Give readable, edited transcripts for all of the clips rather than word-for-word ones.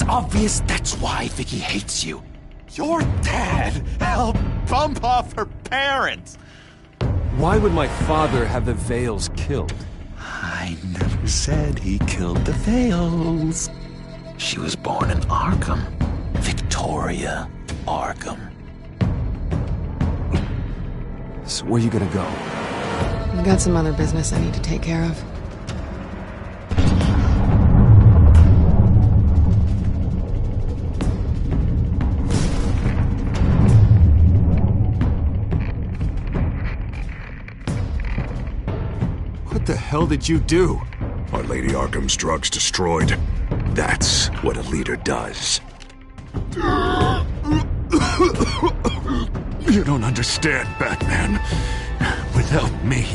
It's obvious that's why Vicky hates you. Your dad helped bump off her parents. Why would my father have the Vales killed? I never said he killed the Vales. She was born in Arkham. Victoria Arkham. So where you gonna go? I've got some other business I need to take care of. What the hell did you do? Are Lady Arkham's drugs destroyed? That's what a leader does. You don't understand, Batman. Without me,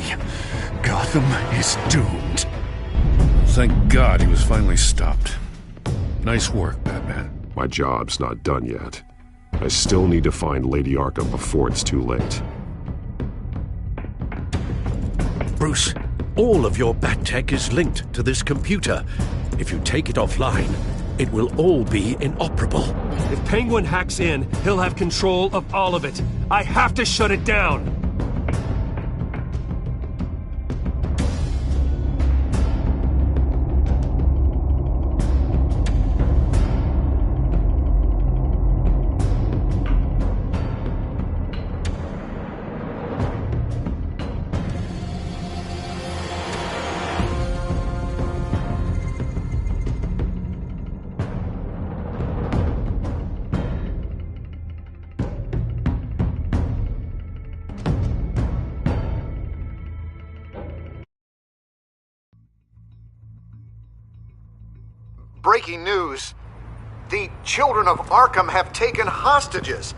Gotham is doomed. Thank God he was finally stopped. Nice work, Batman. My job's not done yet. I still need to find Lady Arkham before it's too late. Bruce, all of your Bat-Tech is linked to this computer. If you take it offline, it will all be inoperable. If Penguin hacks in, he'll have control of all of it. I have to shut it down! Breaking news. The children of Arkham have taken hostages.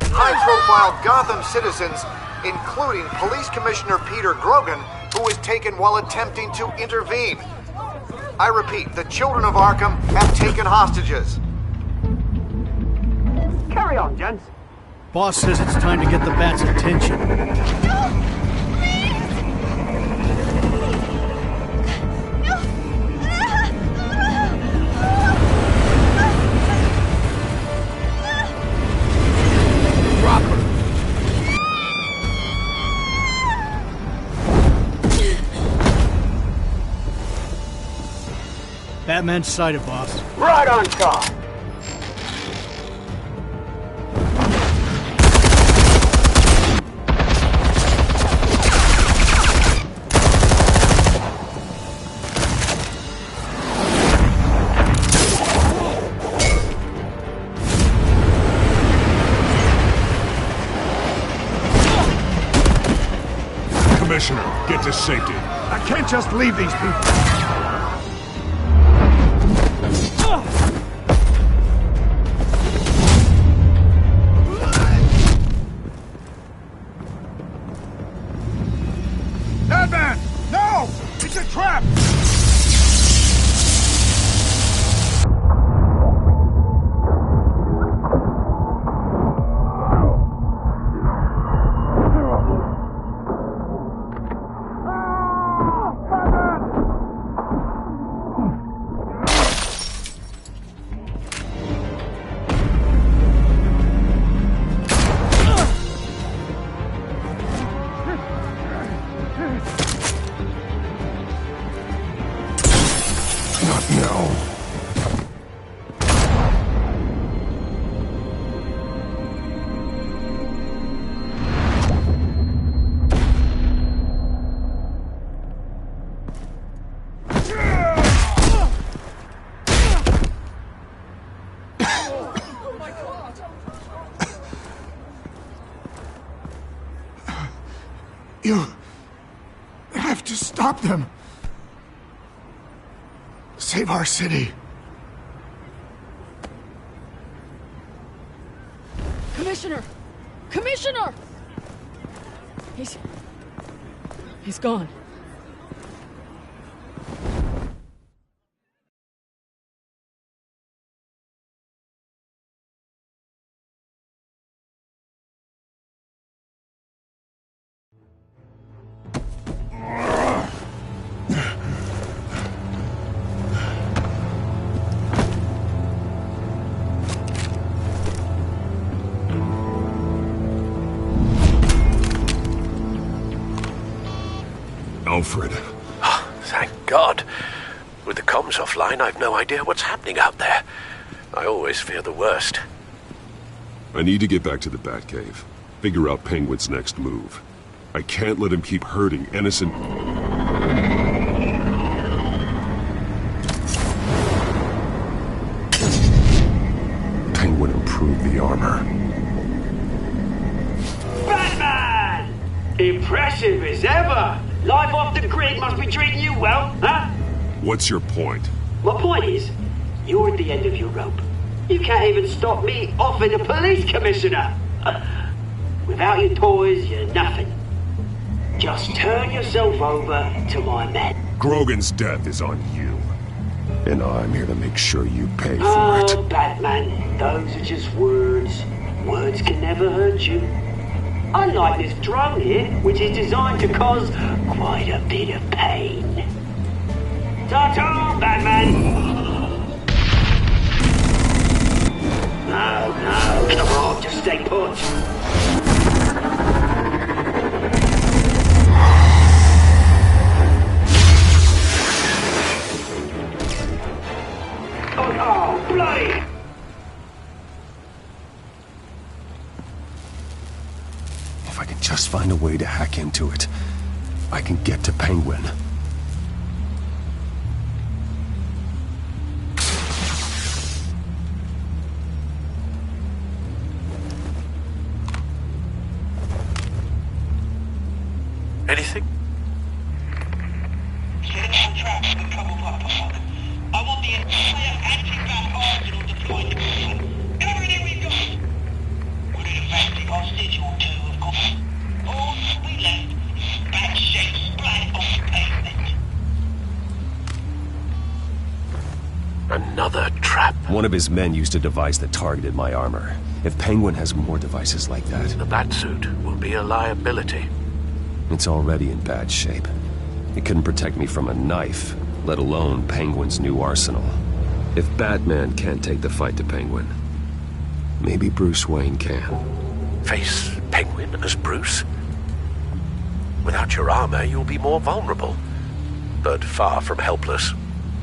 High-profile Gotham citizens, including Police Commissioner Peter Grogan, who was taken while attempting to intervene. I repeat, the children of Arkham have taken hostages. Carry on, gents. Boss says it's time to get the Bat's attention. Batman's sighted, boss. Right on top. Commissioner, get to safety. I can't just leave these people. Batman! No! It's a trap! You have to stop them. Save our city. Commissioner! Commissioner! He's gone. Alfred. Oh, thank God. With the comms offline, I've no idea what's happening out there. I always fear the worst. I need to get back to the Batcave. Figure out Penguin's next move. I can't let him keep hurting innocent... Penguin improved the armor. Batman! Impressive as ever! Life off the grid must be treating you well, huh? What's your point? My point is, you're at the end of your rope. You can't even stop me offing the police commissioner. Without your toys, you're nothing. Just turn yourself over to my men. Grogan's death is on you. And I'm here to make sure you pay for it. Oh, Batman, those are just words. Words can never hurt you. Unlike this drone here, which is designed to cause quite a bit of pain. Ta-ta, Batman! No, come on, just stay put. Oh, bloody! If I can just find a way to hack into it, I can get to Penguin. Anything? I want the entire anti-bat arsenal deployed. Everything we've got. With a domestic hostage or two, of course. All we left is bat shaped splat on the pavement. Another trap. One of his men used a device that targeted my armor. If Penguin has more devices like that... The Batsuit will be a liability. It's already in bad shape. It couldn't protect me from a knife, let alone Penguin's new arsenal. If Batman can't take the fight to Penguin, maybe Bruce Wayne can. Face Penguin as Bruce? Without your armor, you'll be more vulnerable, but far from helpless.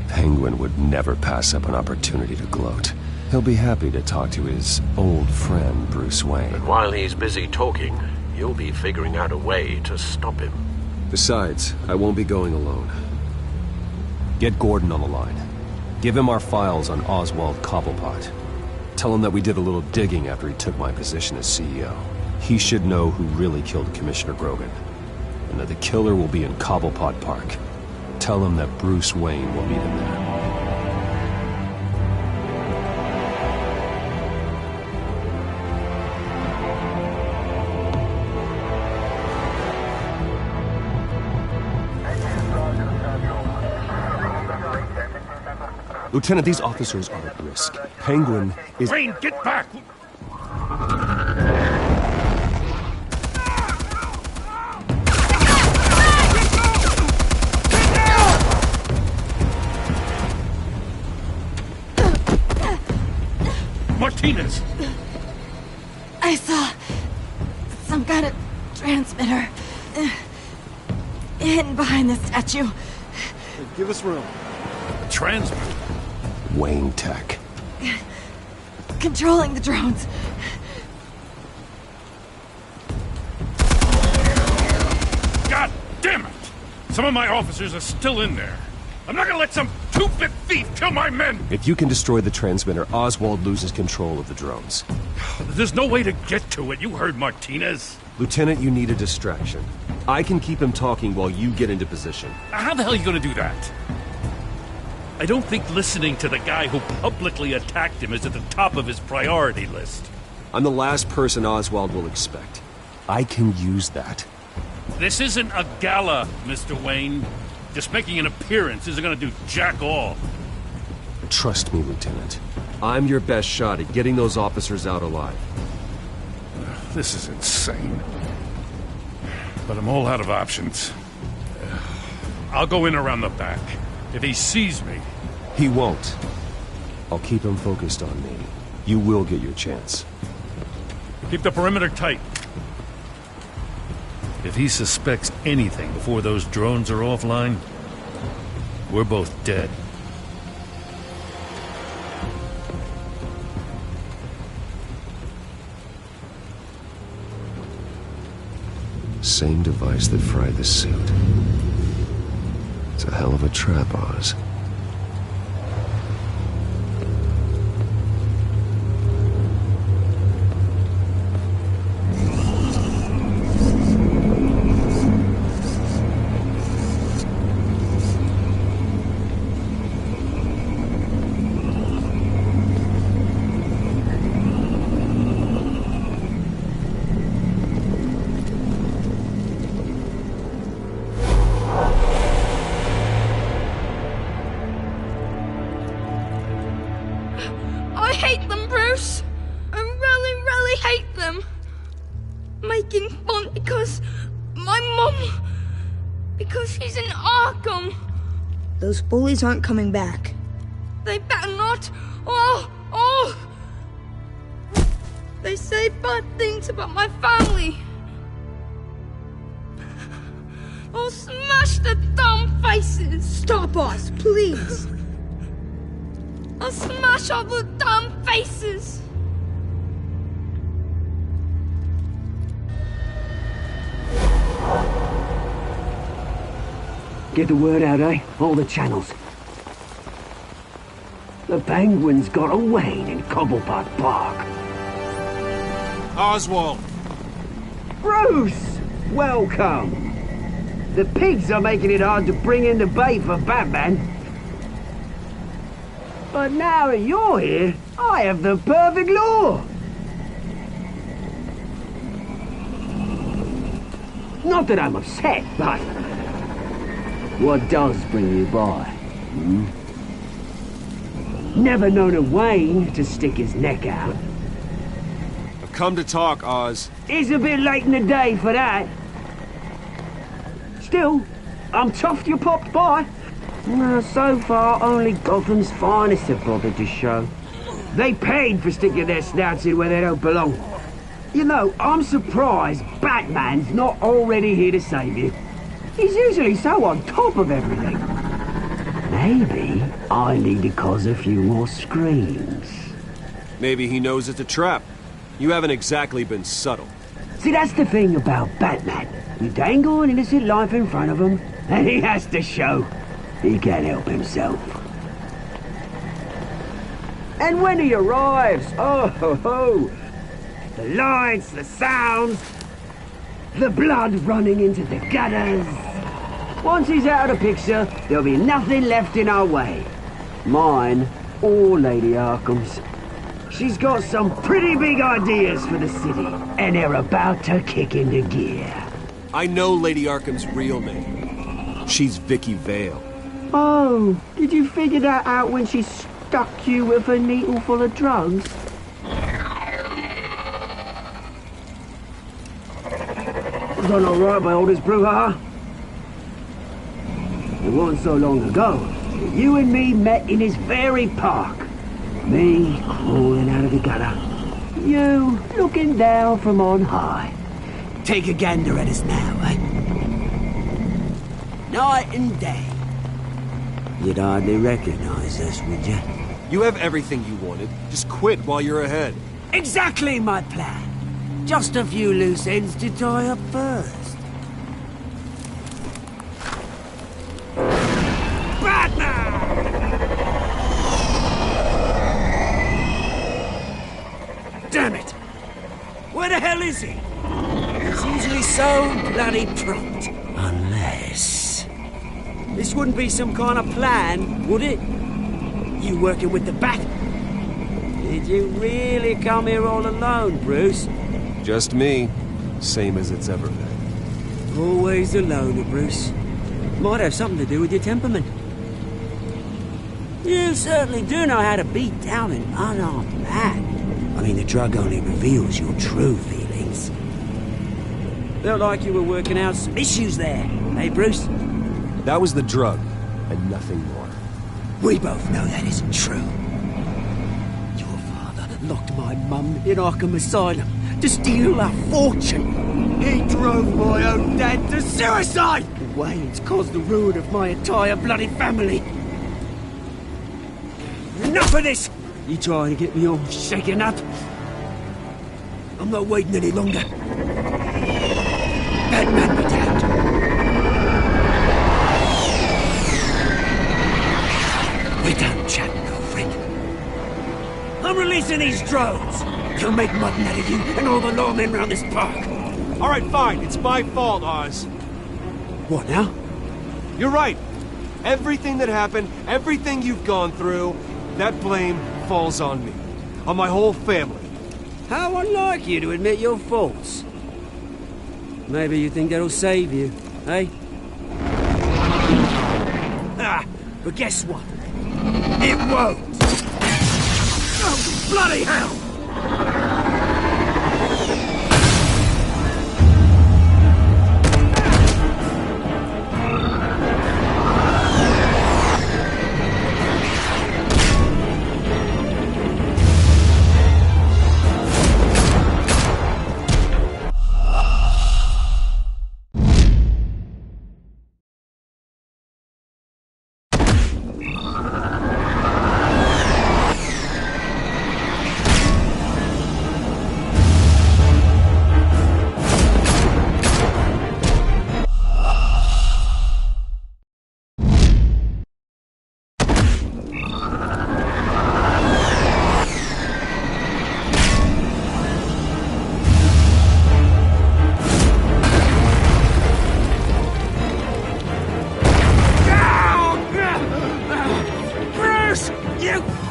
Penguin would never pass up an opportunity to gloat. He'll be happy to talk to his old friend, Bruce Wayne. And while he's busy talking, you'll be figuring out a way to stop him. Besides, I won't be going alone. Get Gordon on the line. Give him our files on Oswald Cobblepot. Tell him that we did a little digging after he took my position as CEO. He should know who really killed Commissioner Grogan, and that the killer will be in Cobblepot Park. Tell him that Bruce Wayne will meet him there. Lieutenant, these officers are at risk. Penguin is... Wayne, get back! Martinez! I saw some kind of transmitter hidden behind the statue. Hey, give us room. Transmitter? Wayne Tech. Controlling the drones. God damn it! Some of my officers are still in there. I'm not gonna let some two-bit thief kill my men! If you can destroy the transmitter, Oswald loses control of the drones. There's no way to get to it. You heard Martinez. Lieutenant, you need a distraction. I can keep him talking while you get into position. How the hell are you gonna do that? I don't think listening to the guy who publicly attacked him is at the top of his priority list. I'm the last person Oswald will expect. I can use that. This isn't a gala, Mr. Wayne. Just making an appearance isn't gonna do jack all. Trust me, Lieutenant. I'm your best shot at getting those officers out alive. This is insane. But I'm all out of options. I'll go in around the back. If he sees me... He won't. I'll keep him focused on me. You will get your chance. Keep the perimeter tight. If he suspects anything before those drones are offline, we're both dead. Same device that fried the suit. It's a hell of a trap, Oz. I hate them, Bruce. I really, really hate them. Making fun because my mum... because she's in Arkham. Those bullies aren't coming back. They better not. They say bad things about my family. I'll smash the dumb faces. Stop us, please. I'll smash all the damn faces! Get the word out, eh? All the channels. The Penguins got away in Cobblepot Park. Oswald! Bruce! Welcome! The pigs are making it hard to bring in the bait for Batman. But now that you're here, I have the perfect lure! Not that I'm upset, but... what does bring you by? Never known a Wayne to stick his neck out. I've come to talk, Oz. It's a bit late in the day for that. Still, I'm chuffed you popped by. Well, so far, only Gotham's finest have bothered to show. They paid for sticking their snouts in where they don't belong. You know, I'm surprised Batman's not already here to save you. He's usually so on top of everything. Maybe I need to cause a few more screams. Maybe he knows it's a trap. You haven't exactly been subtle. See, that's the thing about Batman. You dangle an innocent life in front of him, and he has to show he can't help himself. And when he arrives, oh ho ho! The lights, the sounds, the blood running into the gutters. Once he's out of the picture, there'll be nothing left in our way. Mine or Lady Arkham's. She's got some pretty big ideas for the city, and they're about to kick into gear. I know Lady Arkham's real name. She's Vicky Vale. Oh, did you figure that out when she stuck you with a needle full of drugs? Done all right by all this brouhaha. It wasn't so long ago that you and me met in this very park. Me crawling out of the gutter. You looking down from on high. Take a gander at us now, eh? Night and day. You'd hardly recognize us, would you? You have everything you wanted. Just quit while you're ahead. Exactly my plan. Just a few loose ends to tie up first. Batman! Damn it! Where the hell is he? He's usually so bloody prompt. Unless... this wouldn't be some kind of plan, would it? You working with the Bat? Did you really come here all alone, Bruce? Just me. Same as it's ever been. Always a loner, Bruce. Might have something to do with your temperament. You certainly do know how to beat down an unarmed man. I mean, the drug only reveals your true feelings. Felt like you were working out some issues there, eh, Bruce? That was the drug, and nothing more. We both know that isn't true. Your father locked my mum in Arkham Asylum to steal a fortune. He drove my own dad to suicide! The way it's caused the ruin of my entire bloody family. Enough of this! You trying to get me all shaken up? I'm not waiting any longer. Batman be damned. We're done chatting, girlfriend. I'm releasing these drones. You'll make mutton out of you and all the lawmen around this park. All right, fine. It's my fault, Oz. What now? You're right. Everything that happened, everything you've gone through, that blame falls on me. On my whole family. How unlike you to admit your faults. Maybe you think that'll save you, eh? Ah, but guess what? It won't! Oh, bloody hell!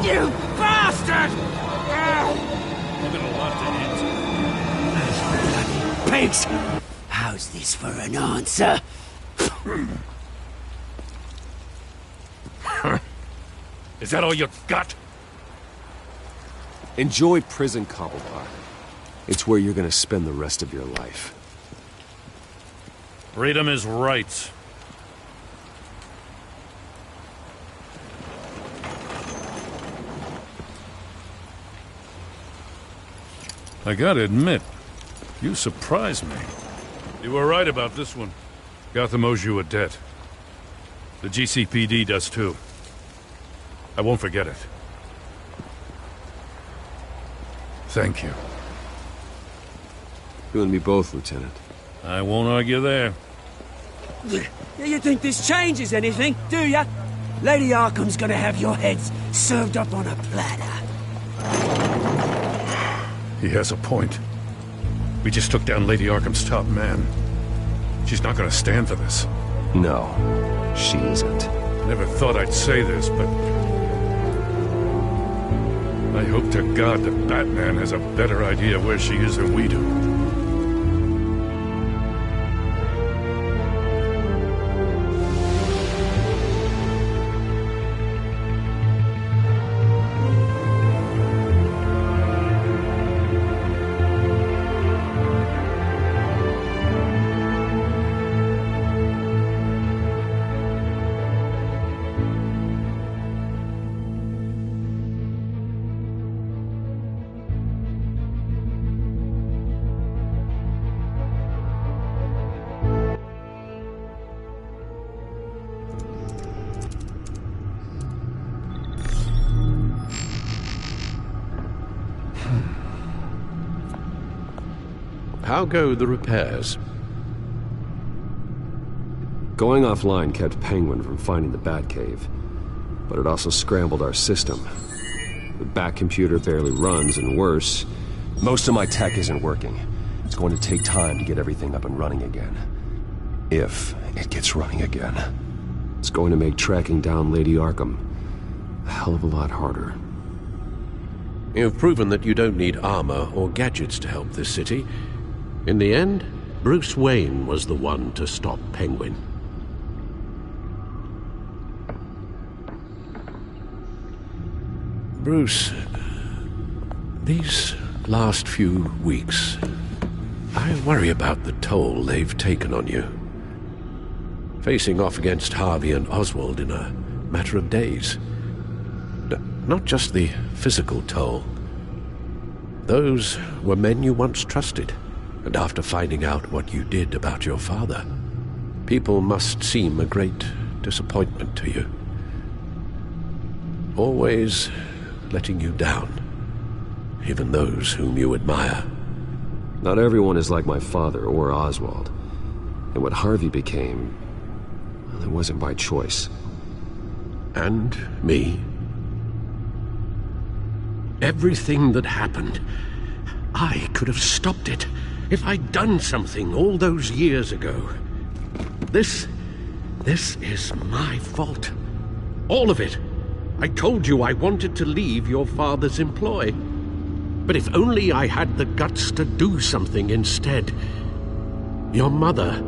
You bastard! You've got a lot to answer. Pigs! How's this for an answer? Is that all you got? Enjoy prison, Cobblepot. It's where you're gonna spend the rest of your life. Freedom is rights. I gotta admit, you surprised me. You were right about this one. Gotham owes you a debt. The GCPD does too. I won't forget it. Thank you. You and me both, Lieutenant. I won't argue there. You think this changes anything, do ya? Lady Arkham's gonna have your heads served up on a platter. He has a point. We just took down Lady Arkham's top man. She's not gonna stand for this. No, she isn't. Never thought I'd say this, but I hope to God that Batman has a better idea where she is than we do. How go the repairs? Going offline kept Penguin from finding the Batcave, but it also scrambled our system. The Bat computer barely runs, and worse, most of my tech isn't working. It's going to take time to get everything up and running again. If it gets running again. It's going to make tracking down Lady Arkham a hell of a lot harder. You've proven that you don't need armor or gadgets to help this city. In the end, Bruce Wayne was the one to stop Penguin. Bruce, these last few weeks, I worry about the toll they've taken on you. Facing off against Harvey and Oswald in a matter of days. Not just the physical toll, Those were men you once trusted, and after finding out what you did about your father, people must seem a great disappointment to you. Always letting you down, even those whom you admire. Not everyone is like my father or Oswald. And what Harvey became, well, it wasn't by choice. And me. Everything that happened, I could have stopped it if I'd done something all those years ago. This is my fault. All of it. I told you I wanted to leave your father's employ. But if only I had the guts to do something instead. Your mother,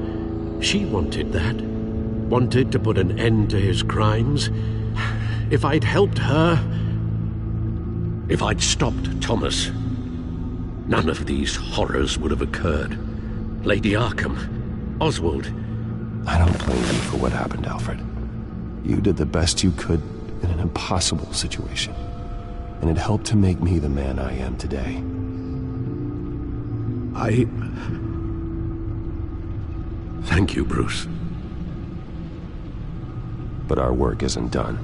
she wanted that. Wanted to put an end to his crimes. If I'd helped her, if I'd stopped Thomas, none of these horrors would have occurred. Lady Arkham, Oswald. I don't blame you for what happened, Alfred. You did the best you could in an impossible situation. And it helped to make me the man I am today. Thank you, Bruce. But our work isn't done.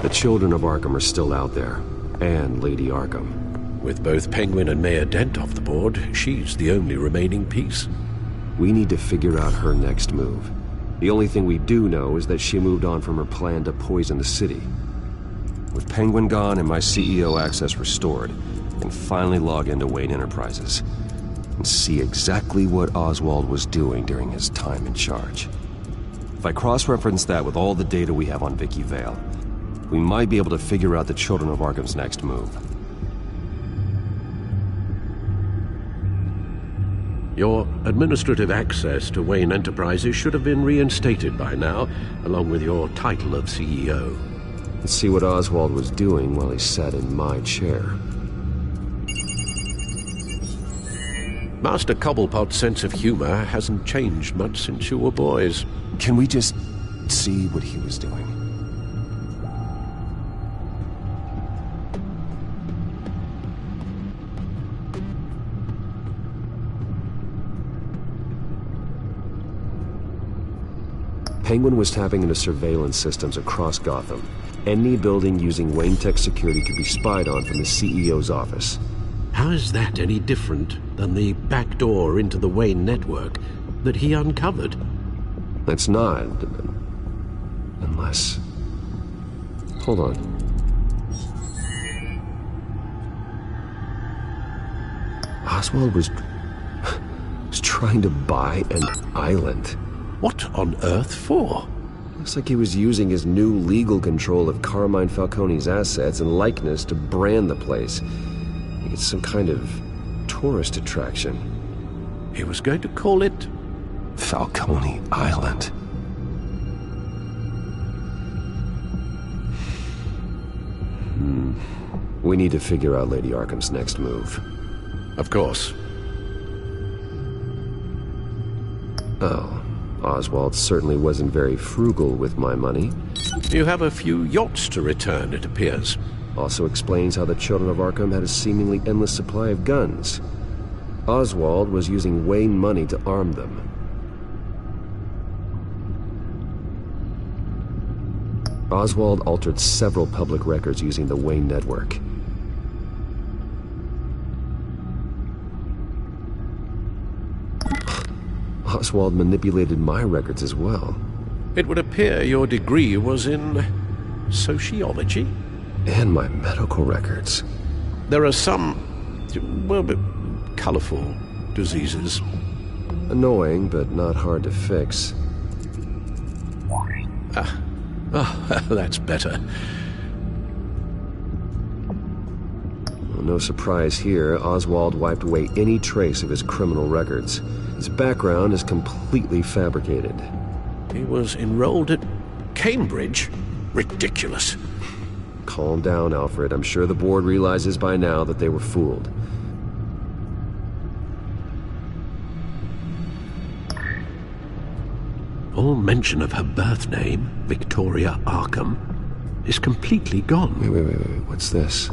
The children of Arkham are still out there, and Lady Arkham. With both Penguin and Mayor Dent off the board, she's the only remaining piece. We need to figure out her next move. The only thing we do know is that she moved on from her plan to poison the city. With Penguin gone and my CEO access restored, I can finally log into Wayne Enterprises and see exactly what Oswald was doing during his time in charge. If I cross-reference that with all the data we have on Vicky Vale, we might be able to figure out the Children of Arkham's next move. Your administrative access to Wayne Enterprises should have been reinstated by now, along with your title of CEO. Let's see what Oswald was doing while he sat in my chair. Master Cobblepot's sense of humor hasn't changed much since you were boys. Can we just see what he was doing? Penguin was tapping into surveillance systems across Gotham. Any building using Wayne Tech security could be spied on from the CEO's office. How is that any different than the back door into the Wayne network that he uncovered? That's not. Unless... Hold on. Oswald was trying to buy an island. What on earth for? Looks like he was using his new legal control of Carmine Falcone's assets and likeness to brand the place. It's some kind of tourist attraction. He was going to call it... Falcone Island. We need to figure out Lady Arkham's next move. Of course. Oh. Oswald certainly wasn't very frugal with my money. You have a few yachts to return, it appears. Also explains how the Children of Arkham had a seemingly endless supply of guns. Oswald was using Wayne money to arm them. Oswald altered several public records using the Wayne network. Oswald manipulated my records as well. It would appear your degree was in... sociology? And my medical records. There are some... well, colorful diseases. Annoying, but not hard to fix. That's better. Well, no surprise here, Oswald wiped away any trace of his criminal records. His background is completely fabricated. He was enrolled at Cambridge? Ridiculous. Calm down, Alfred. I'm sure the board realizes by now that they were fooled. All mention of her birth name, Victoria Arkham, is completely gone. Wait. What's this?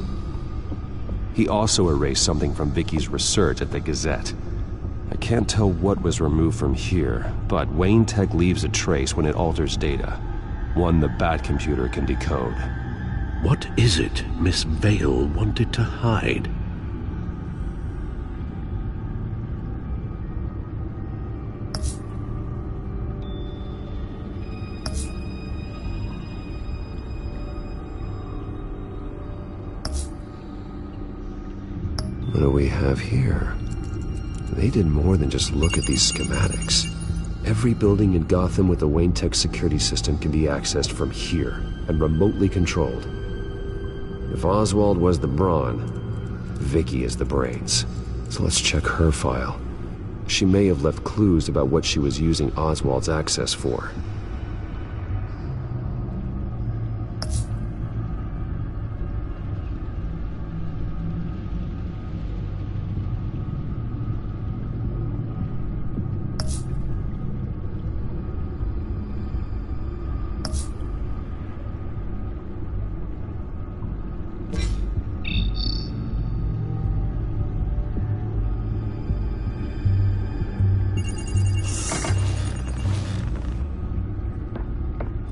He also erased something from Vicky's research at the Gazette. I can't tell what was removed from here, but Wayne Tech leaves a trace when it alters data. One the Bat computer can decode. What is it Miss Vale wanted to hide? What do we have here? They did more than just look at these schematics. Every building in Gotham with a Wayne Tech security system can be accessed from here and remotely controlled. If Oswald was the brawn, Vicky is the brains. So let's check her file. She may have left clues about what she was using Oswald's access for.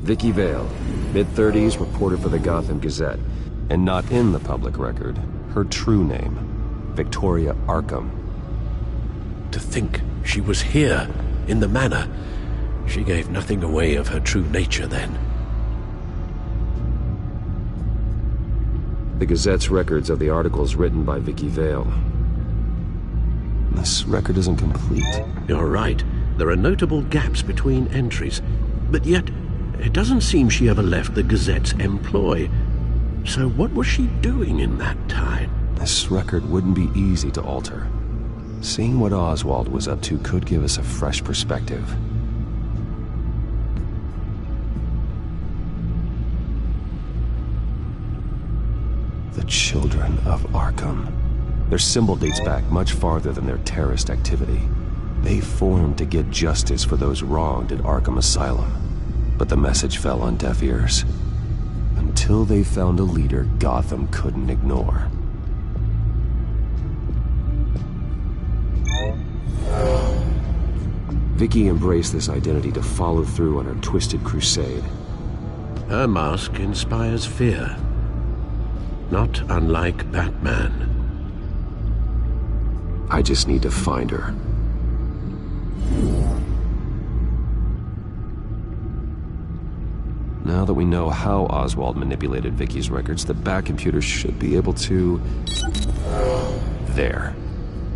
Vicky Vale, mid-30s, reporter for the Gotham Gazette. And not in the public record, her true name, Victoria Arkham. To think she was here, in the manor. She gave nothing away of her true nature then. The Gazette's records of the articles written by Vicky Vale. This record isn't complete. You're right. There are notable gaps between entries, but yet it doesn't seem she ever left the Gazette's employ. So what was she doing in that time? This record wouldn't be easy to alter. Seeing what Oswald was up to could give us a fresh perspective. The Children of Arkham. Their symbol dates back much farther than their terrorist activity. They formed to get justice for those wronged at Arkham Asylum. But the message fell on deaf ears. Until they found a leader Gotham couldn't ignore. Vicky embraced this identity to follow through on her twisted crusade. Her mask inspires fear. Not unlike Batman. I just need to find her. Now that we know how Oswald manipulated Vicky's records, the Bat computer should be able to... There.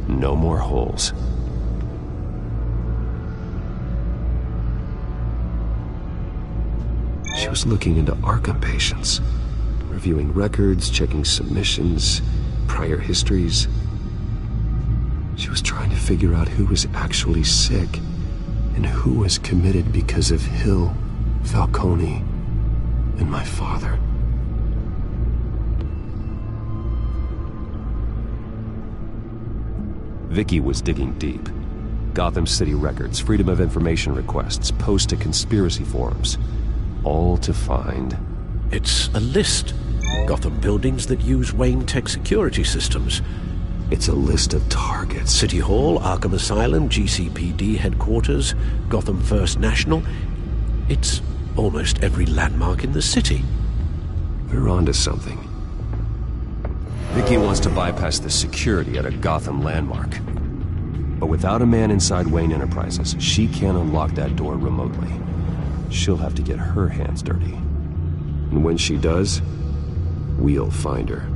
No more holes. She was looking into Arkham patients, reviewing records, checking submissions, prior histories. She was trying to figure out who was actually sick and who was committed because of Hill, Falcone, and my father. Vicky was digging deep. Gotham City records, Freedom of Information requests, posts to conspiracy forums. All to find... It's a list. Gotham buildings that use Wayne Tech security systems. It's a list of targets. City Hall, Arkham Asylum, GCPD headquarters, Gotham First National. It's almost every landmark in the city. We're onto something. Vicky wants to bypass the security at a Gotham landmark. But without a man inside Wayne Enterprises, she can't unlock that door remotely. She'll have to get her hands dirty. And when she does, we'll find her.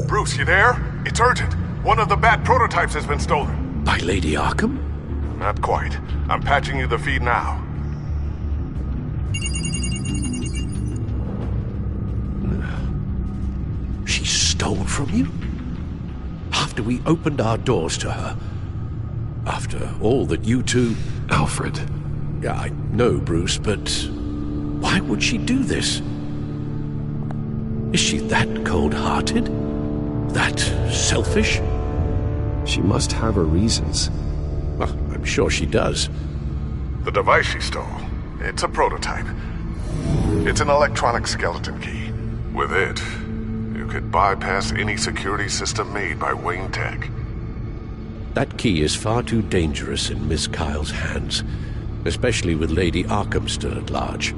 Bruce, you there? It's urgent. One of the Bat prototypes has been stolen. By Lady Arkham? Not quite. I'm patching you the feed now. She stole from you? After we opened our doors to her? After all that you two... Alfred. Yeah, I know, Bruce, but why would she do this? Is she that cold-hearted? That selfish? She must have her reasons. Well, I'm sure she does. The device she stole, it's a prototype. It's an electronic skeleton key. With it, you could bypass any security system made by Wayne Tech. That key is far too dangerous in Miss Kyle's hands, especially with Lady Arkham still at large.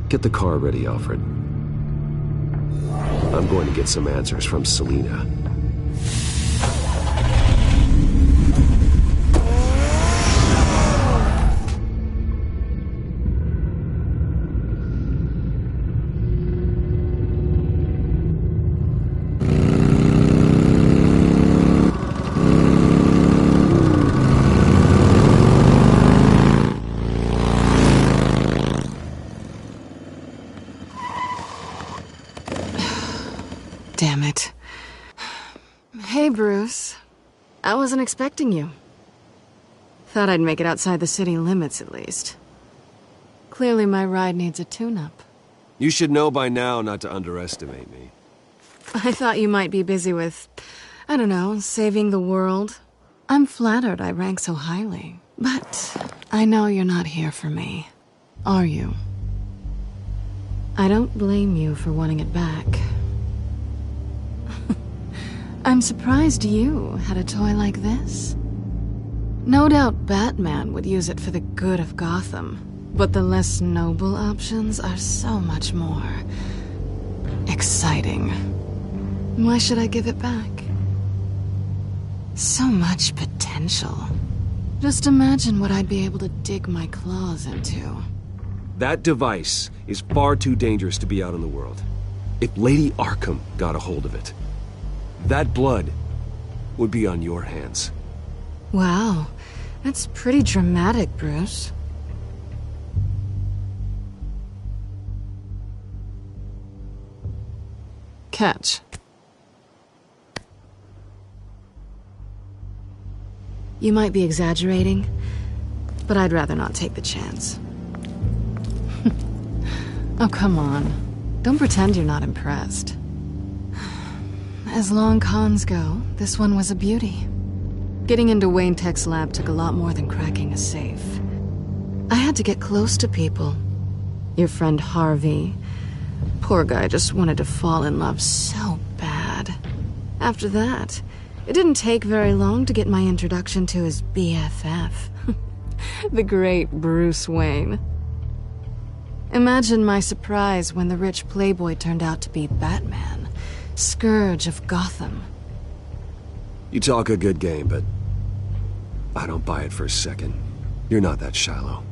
Get the car ready, Alfred. I'm going to get some answers from Selina. Damn it. Hey, Bruce. I wasn't expecting you. Thought I'd make it outside the city limits, at least. Clearly my ride needs a tune-up. You should know by now not to underestimate me. I thought you might be busy with, I don't know, saving the world. I'm flattered I rank so highly. But I know you're not here for me. Are you? I don't blame you for wanting it back. I'm surprised you had a toy like this. No doubt Batman would use it for the good of Gotham, but the less noble options are so much more exciting. Why should I give it back? So much potential. Just imagine what I'd be able to dig my claws into. That device is far too dangerous to be out in the world. If Lady Arkham got a hold of it, that blood would be on your hands. Wow, that's pretty dramatic, Bruce. Catch. You might be exaggerating, but I'd rather not take the chance. Oh, come on. Don't pretend you're not impressed. As long cons go, this one was a beauty. Getting into Wayne Tech's lab took a lot more than cracking a safe. I had to get close to people. Your friend Harvey. Poor guy just wanted to fall in love so bad. After that, it didn't take very long to get my introduction to his BFF. The great Bruce Wayne. Imagine my surprise when the rich playboy turned out to be Batman, Scourge of Gotham. You talk a good game, but I don't buy it for a second. You're not that shallow.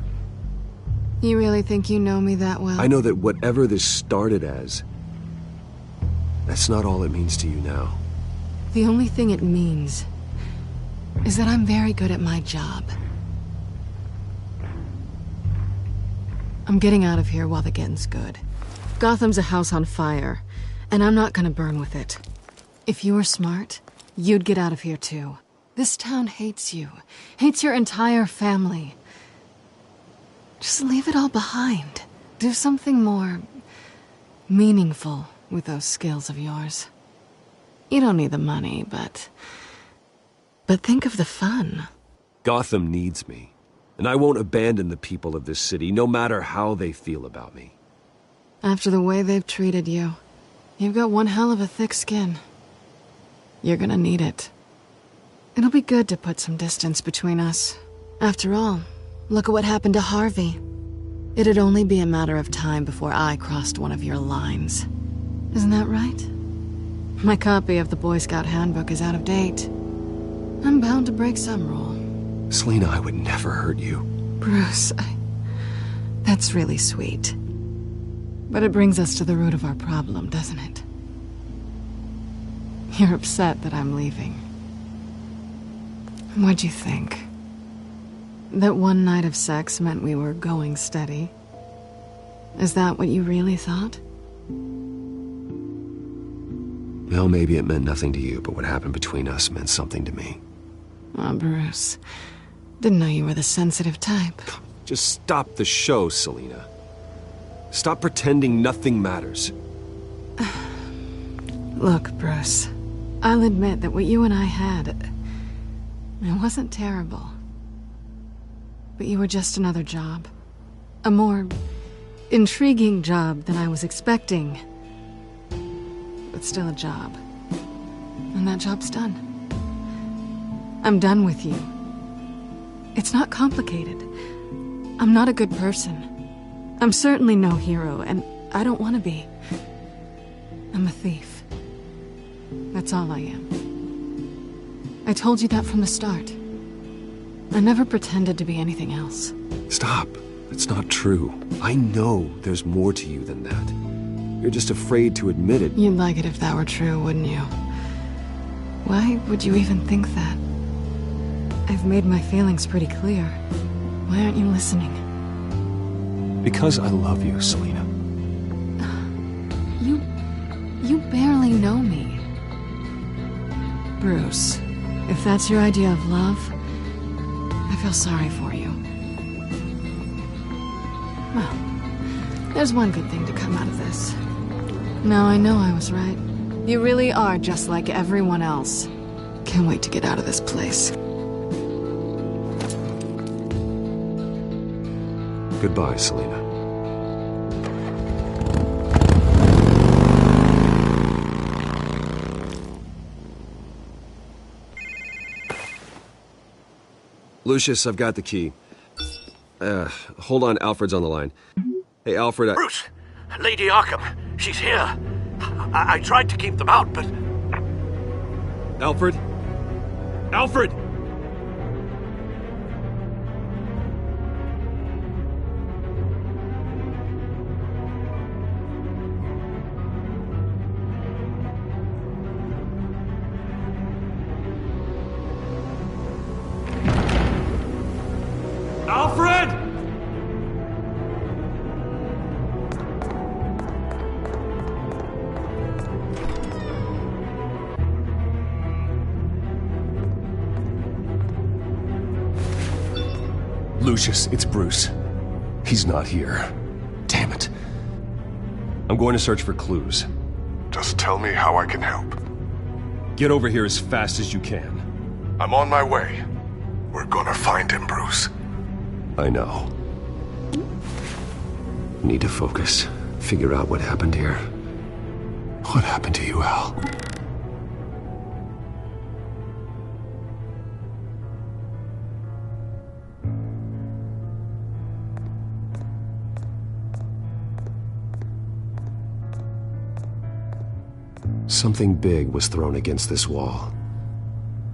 You really think you know me that well? I know that whatever this started as, that's not all it means to you now. The only thing it means is that I'm very good at my job. I'm getting out of here while the getting's good. Gotham's a house on fire, and I'm not gonna burn with it. If you were smart, you'd get out of here too. This town hates you, hates your entire family. Just leave it all behind. Do something more meaningful with those skills of yours. You don't need the money, but think of the fun. Gotham needs me, and I won't abandon the people of this city, no matter how they feel about me. After the way they've treated you, you've got one hell of a thick skin. You're gonna need it. It'll be good to put some distance between us. After all, look at what happened to Harvey. It'd only be a matter of time before I crossed one of your lines. Isn't that right? My copy of the Boy Scout Handbook is out of date. I'm bound to break some rule. Selina, I would never hurt you. Bruce, that's really sweet. But it brings us to the root of our problem, doesn't it? You're upset that I'm leaving. What'd you think? That one night of sex meant we were going steady? Is that what you really thought? Well, maybe it meant nothing to you, but what happened between us meant something to me. Oh, Bruce. Didn't know you were the sensitive type. Just stop the show, Selina. Stop pretending nothing matters. Look, Bruce. I'll admit that what you and I had, it wasn't terrible. But you were just another job. A more intriguing job than I was expecting. But still a job. And that job's done. I'm done with you. It's not complicated. I'm not a good person. I'm certainly no hero, and I don't want to be. I'm a thief. That's all I am. I told you that from the start. I never pretended to be anything else. Stop. It's not true. I know there's more to you than that. You're just afraid to admit it. You'd like it if that were true, wouldn't you? Why would you even think that? I've made my feelings pretty clear. Why aren't you listening? Because I love you, Selina. You barely know me. Bruce, if that's your idea of love, I feel sorry for you. Well, there's one good thing to come out of this. Now I know I was right. You really are just like everyone else. Can't wait to get out of this place. Goodbye, Selina. Lucius, I've got the key. Hold on, Alfred's on the line. Hey, Alfred, Bruce! Lady Arkham, she's here. I tried to keep them out, but... Alfred? Alfred! Alfred! Lucius, it's Bruce. He's not here. Damn it. I'm going to search for clues. Just tell me how I can help. Get over here as fast as you can. I'm on my way. We're gonna find him, Bruce. I know. Need to focus. Figure out what happened here. What happened to you, Al? Something big was thrown against this wall.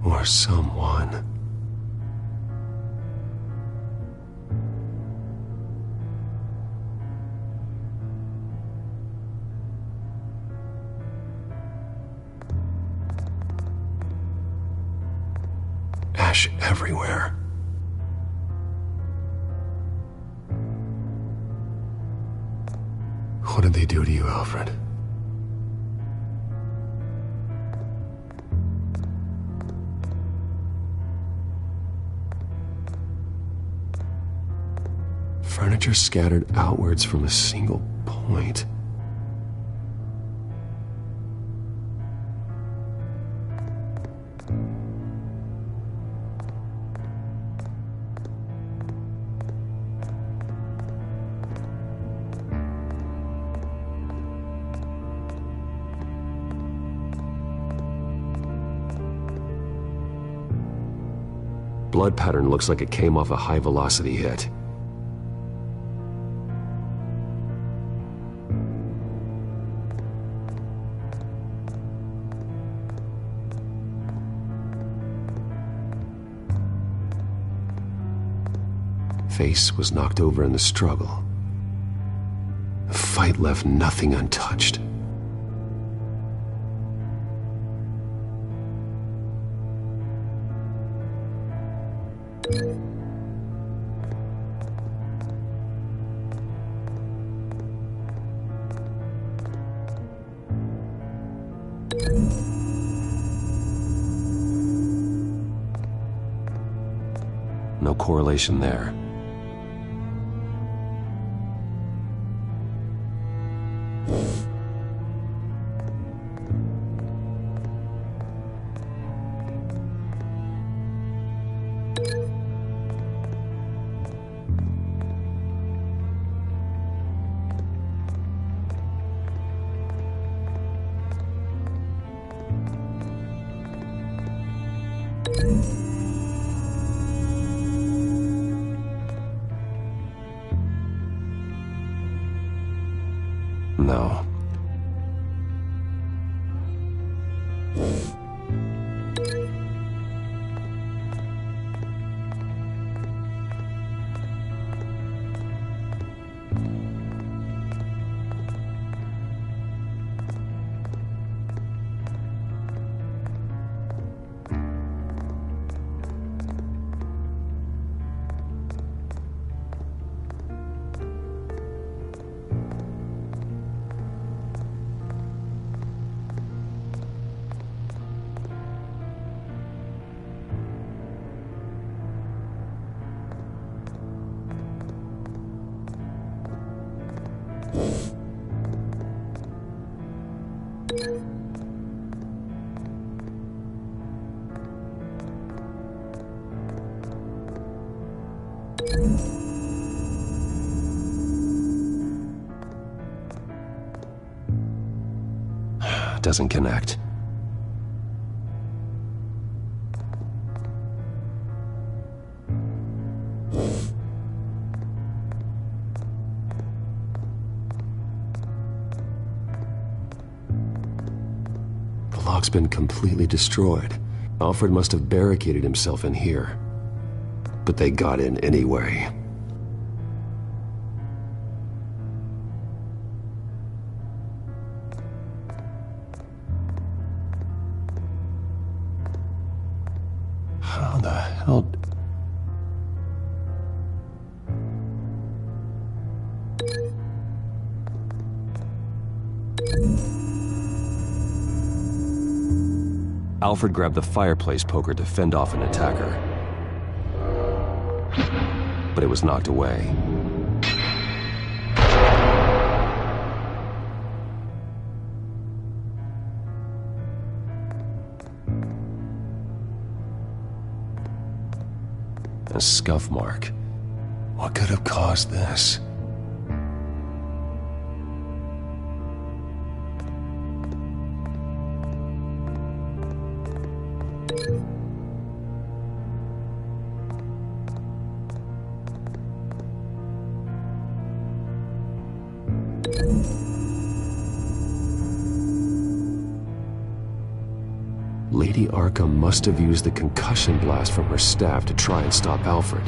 Or someone. Ash everywhere. What did they do to you, Alfred? Furniture scattered outwards from a single point. Blood pattern looks like it came off a high-velocity hit. Face was knocked over in the struggle. The fight left nothing untouched. No correlation there. No. Doesn't connect. The lock's been completely destroyed. Alfred must have barricaded himself in here. But they got in anyway. How the hell... Alfred grabbed the fireplace poker to fend off an attacker. But it was knocked away. A scuff mark. What could have caused this? Lady Arkham must have used the concussion blast from her staff to try and stop Alfred.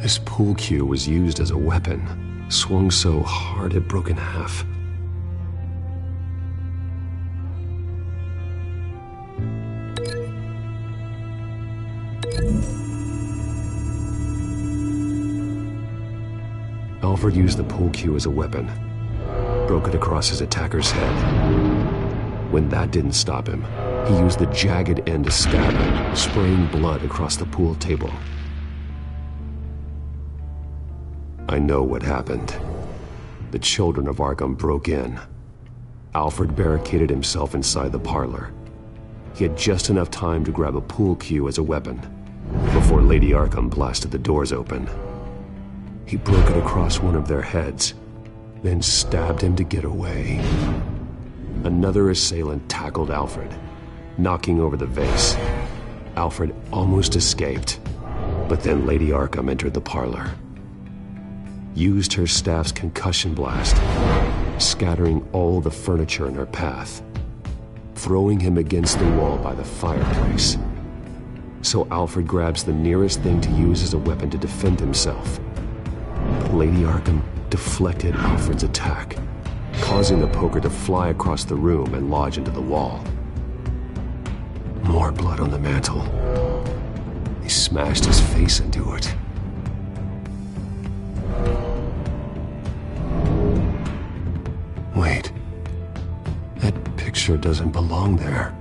This pool cue was used as a weapon, swung so hard it broke in half. Alfred used the pool cue as a weapon, broke it across his attacker's head. When that didn't stop him, he used the jagged end to stab him, spraying blood across the pool table. I know what happened. The children of Arkham broke in. Alfred barricaded himself inside the parlor. He had just enough time to grab a pool cue as a weapon before Lady Arkham blasted the doors open. He broke it across one of their heads, then stabbed him to get away. Another assailant tackled Alfred, knocking over the vase. Alfred almost escaped, but then Lady Arkham entered the parlor. Used her staff's concussion blast, scattering all the furniture in her path, throwing him against the wall by the fireplace. So Alfred grabs the nearest thing to use as a weapon to defend himself. Lady Arkham deflected Alfred's attack, causing the poker to fly across the room and lodge into the wall. More blood on the mantle. He smashed his face into it. Wait. That picture doesn't belong there.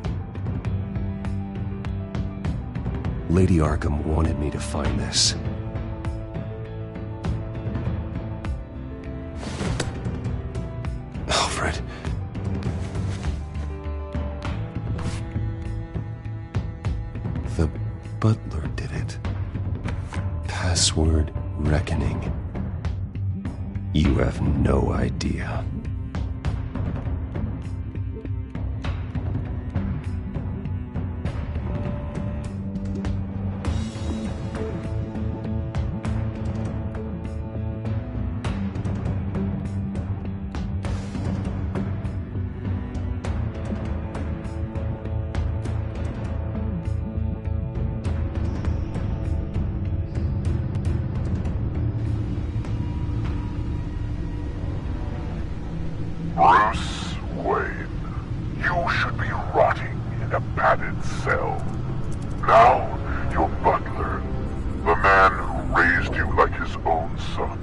Lady Arkham wanted me to find this. Alfred. The butler did it. Password reckoning. You have no idea. Bruce Wayne, you should be rotting in a padded cell. Now, your butler, the man who raised you like his own son,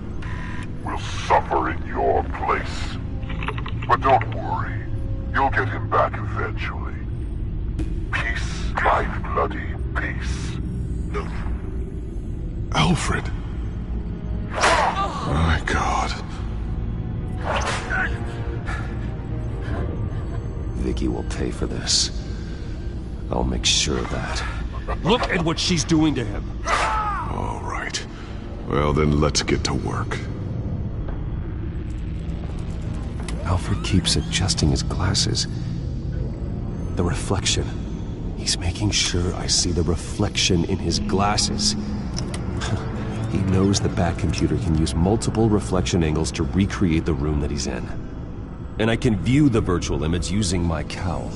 will suffer in your place. But don't worry, you'll get him back eventually. Peace, my bloody peace. Alfred. My God. Vicky will pay for this. I'll make sure of that. Look at what she's doing to him. All right. Well, then let's get to work. Alfred keeps adjusting his glasses. The reflection. He's making sure I see the reflection in his glasses. He knows the Batcomputer can use multiple reflection angles to recreate the room that he's in. And I can view the virtual image using my cowl.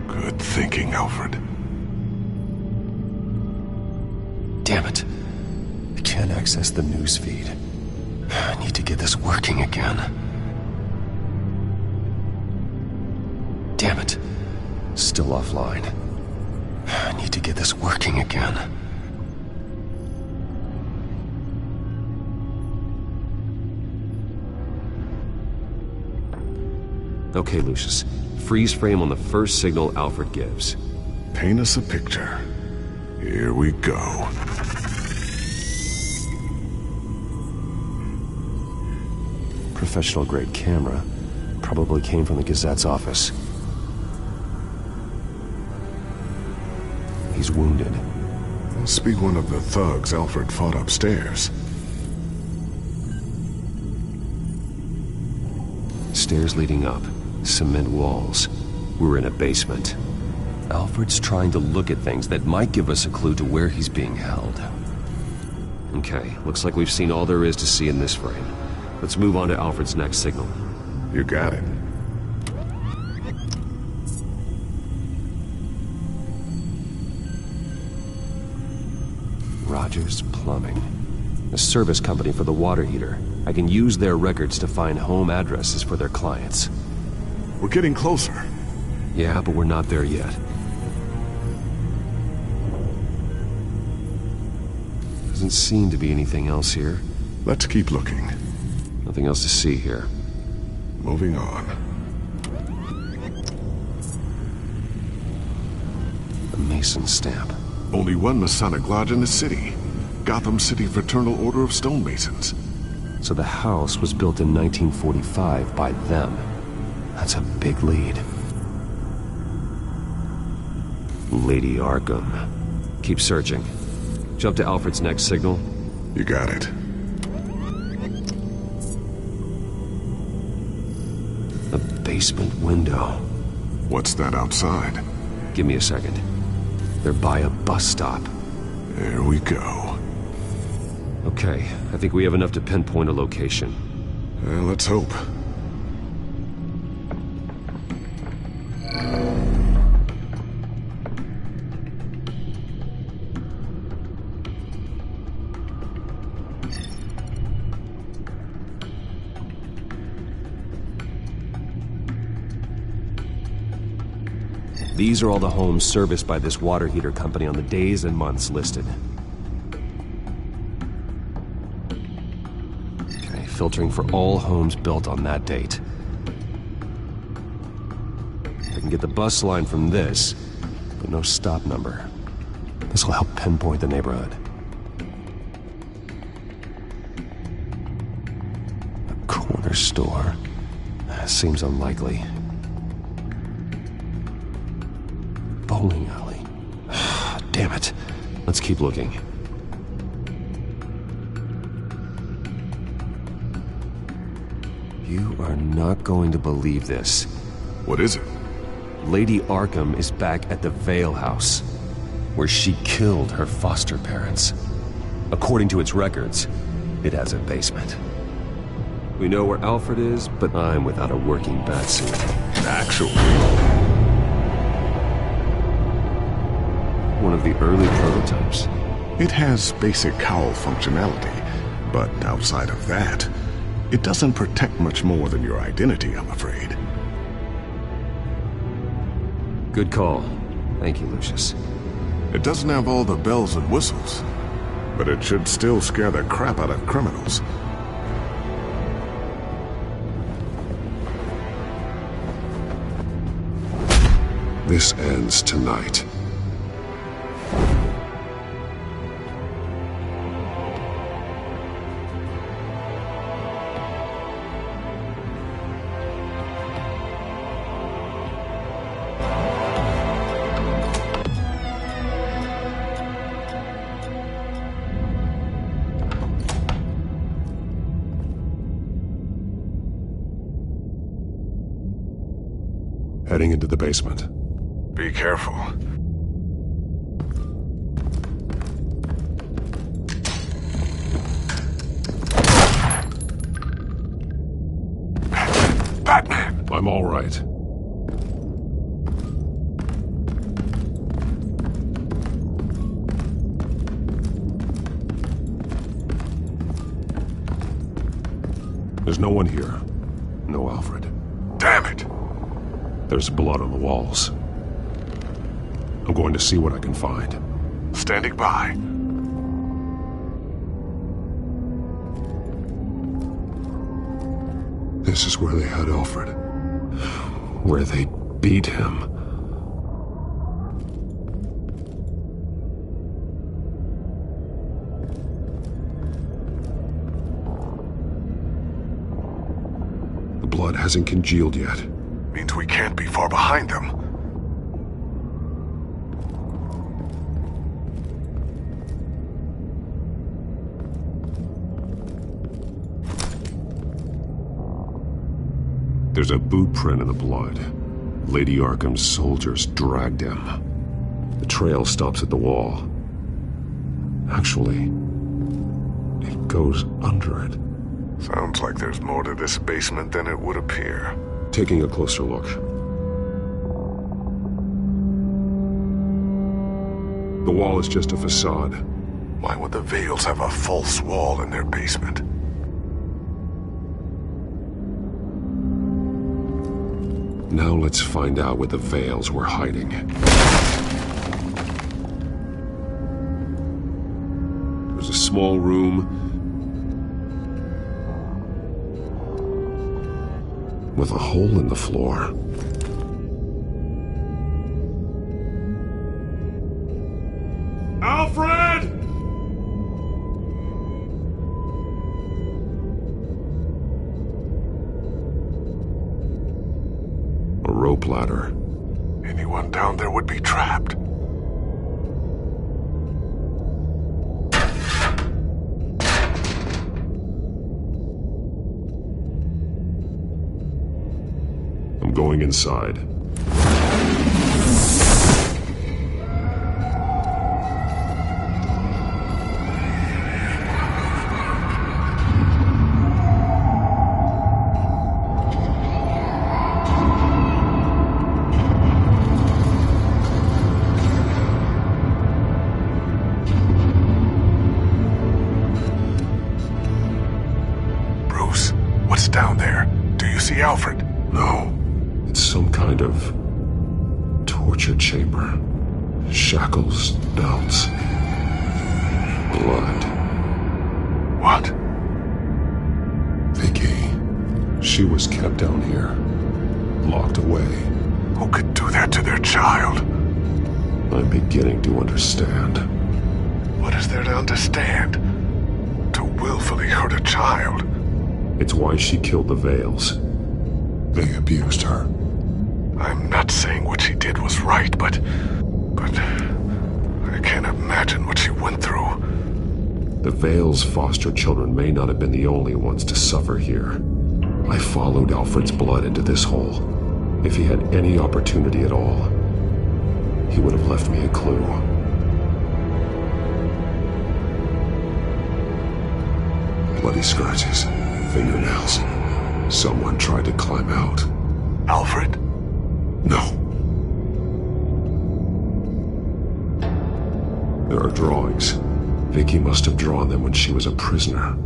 Good thinking, Alfred. Damn it. I can't access the news feed. I need to get this working again. Damn it. Still offline. I need to get this working again. Okay, Lucius. Freeze frame on the first signal Alfred gives. Paint us a picture. Here we go. Professional-grade camera. Probably came from the Gazette's office. He's wounded. Must be one of the thugs Alfred fought upstairs. Stairs leading up. Cement walls. We're in a basement. Alfred's trying to look at things that might give us a clue to where he's being held. Okay, looks like we've seen all there is to see in this frame. Let's move on to Alfred's next signal. You got it. Rogers Plumbing. A service company for the water heater. I can use their records to find home addresses for their clients. We're getting closer. Yeah, but we're not there yet. Doesn't seem to be anything else here. Let's keep looking. Nothing else to see here. Moving on. The Mason stamp. Only one Masonic lodge in the city. Gotham City Fraternal Order of Stonemasons. So the house was built in 1945 by them. That's a big lead. Lady Arkham. Keep searching. Jump to Alfred's next signal. You got it. A basement window. What's that outside? Give me a second. They're by a bus stop. There we go. Okay, I think we have enough to pinpoint a location. Well, let's hope. These are all the homes serviced by this water heater company on the days and months listed. Okay, filtering for all homes built on that date. I can get the bus line from this, but no stop number. This will help pinpoint the neighborhood. A corner store. Seems unlikely. Bowling alley. Damn it. Let's keep looking. You are not going to believe this. What is it? Lady Arkham is back at the Vale House, where she killed her foster parents. According to its records, it has a basement. We know where Alfred is, but I'm without a working batsuit. Actually, one of the early prototypes. It has basic cowl functionality, but outside of that, it doesn't protect much more than your identity, I'm afraid. Good call. Thank you, Lucius. It doesn't have all the bells and whistles, but it should still scare the crap out of criminals. this ends tonight. Heading into the basement. Be careful. Batman! I'm all right. There's no one here. No Alfred. Damn it! There's blood on the walls. I'm going to see what I can find. Standing by. This is where they had Alfred. Where they beat him. The blood hasn't congealed yet. Means we can't be far behind them. There's a boot print in the blood. Lady Arkham's soldiers dragged him. The trail stops at the wall. Actually, it goes under it. Sounds like there's more to this basement than it would appear. Taking a closer look. The wall is just a facade. Why would the Vales have a false wall in their basement? Now let's find out where the Vales were hiding. There's a small room with a hole in the floor. Alfred! A rope ladder. Anyone down there would be trapped. I'm going inside. Bruce, what's down there? Do you see Alfred? No. It's some kind of tool. torture chamber. Shackles, belts, blood. What? Vicky. She was kept down here, locked away. Who could do that to their child? I'm beginning to understand. What is there to understand? To willfully hurt a child? It's why she killed the Vales. They abused her. I'm not saying what she did was right, but I can't imagine what she went through. The Vales' foster children may not have been the only ones to suffer here. I followed Alfred's blood into this hole. If he had any opportunity at all, he would have left me a clue. Bloody scratches, fingernails. Someone tried to climb out. Alfred? No. There are drawings. Vicky must have drawn them when she was a prisoner.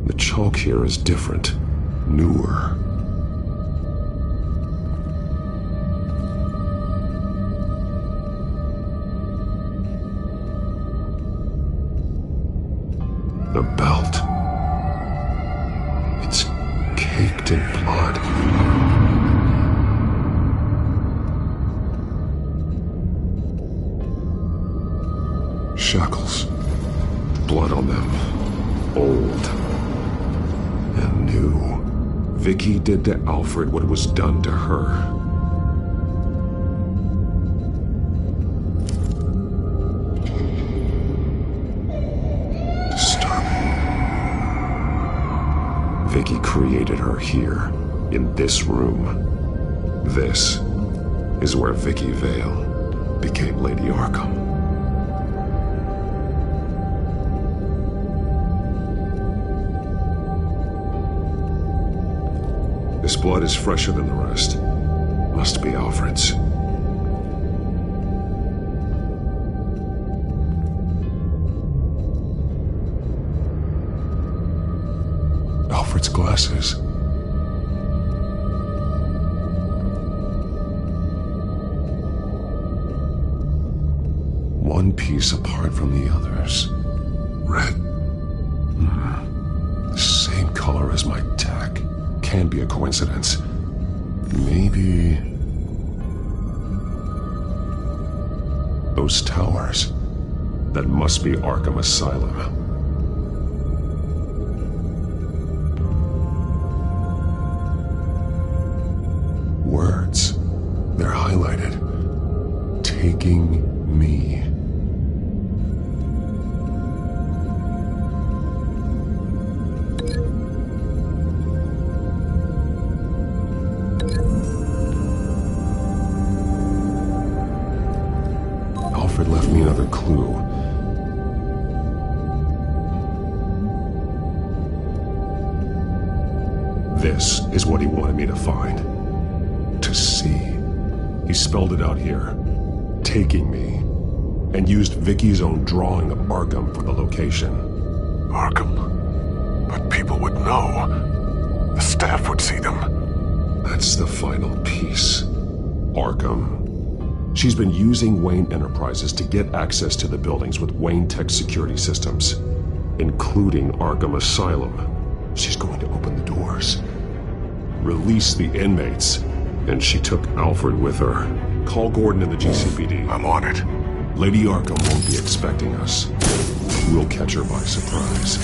The chalk here is different, newer. The belt. It's caked in blood. Shackles. Blood on them. Old. And new. Vicky did to Alfred what was done to her. Vicky created her here, in this room. This is where Vicky Vale became Lady Arkham. This blood is fresher than the rest. Must be Alfred's. Alfred's glasses. One piece apart from the others. Red. The same color as my tech. Can't be a coincidence. Maybe... those towers. That must be Arkham Asylum. Words. They're highlighted. Taking me. Alfred left me another clue. This is what he wanted me to find. To see. He spelled it out here. Taking me. And used Vicky's own drawing of Arkham for the location. Arkham? But people would know. The staff would see them. That's the final piece. Arkham. She's been using Wayne Enterprises to get access to the buildings with Wayne Tech security systems, including Arkham Asylum. She's going to open the doors. Release the inmates. And she took Alfred with her. Call Gordon in the GCPD. I'm on it. Lady Arkham won't be expecting us. We'll catch her by surprise.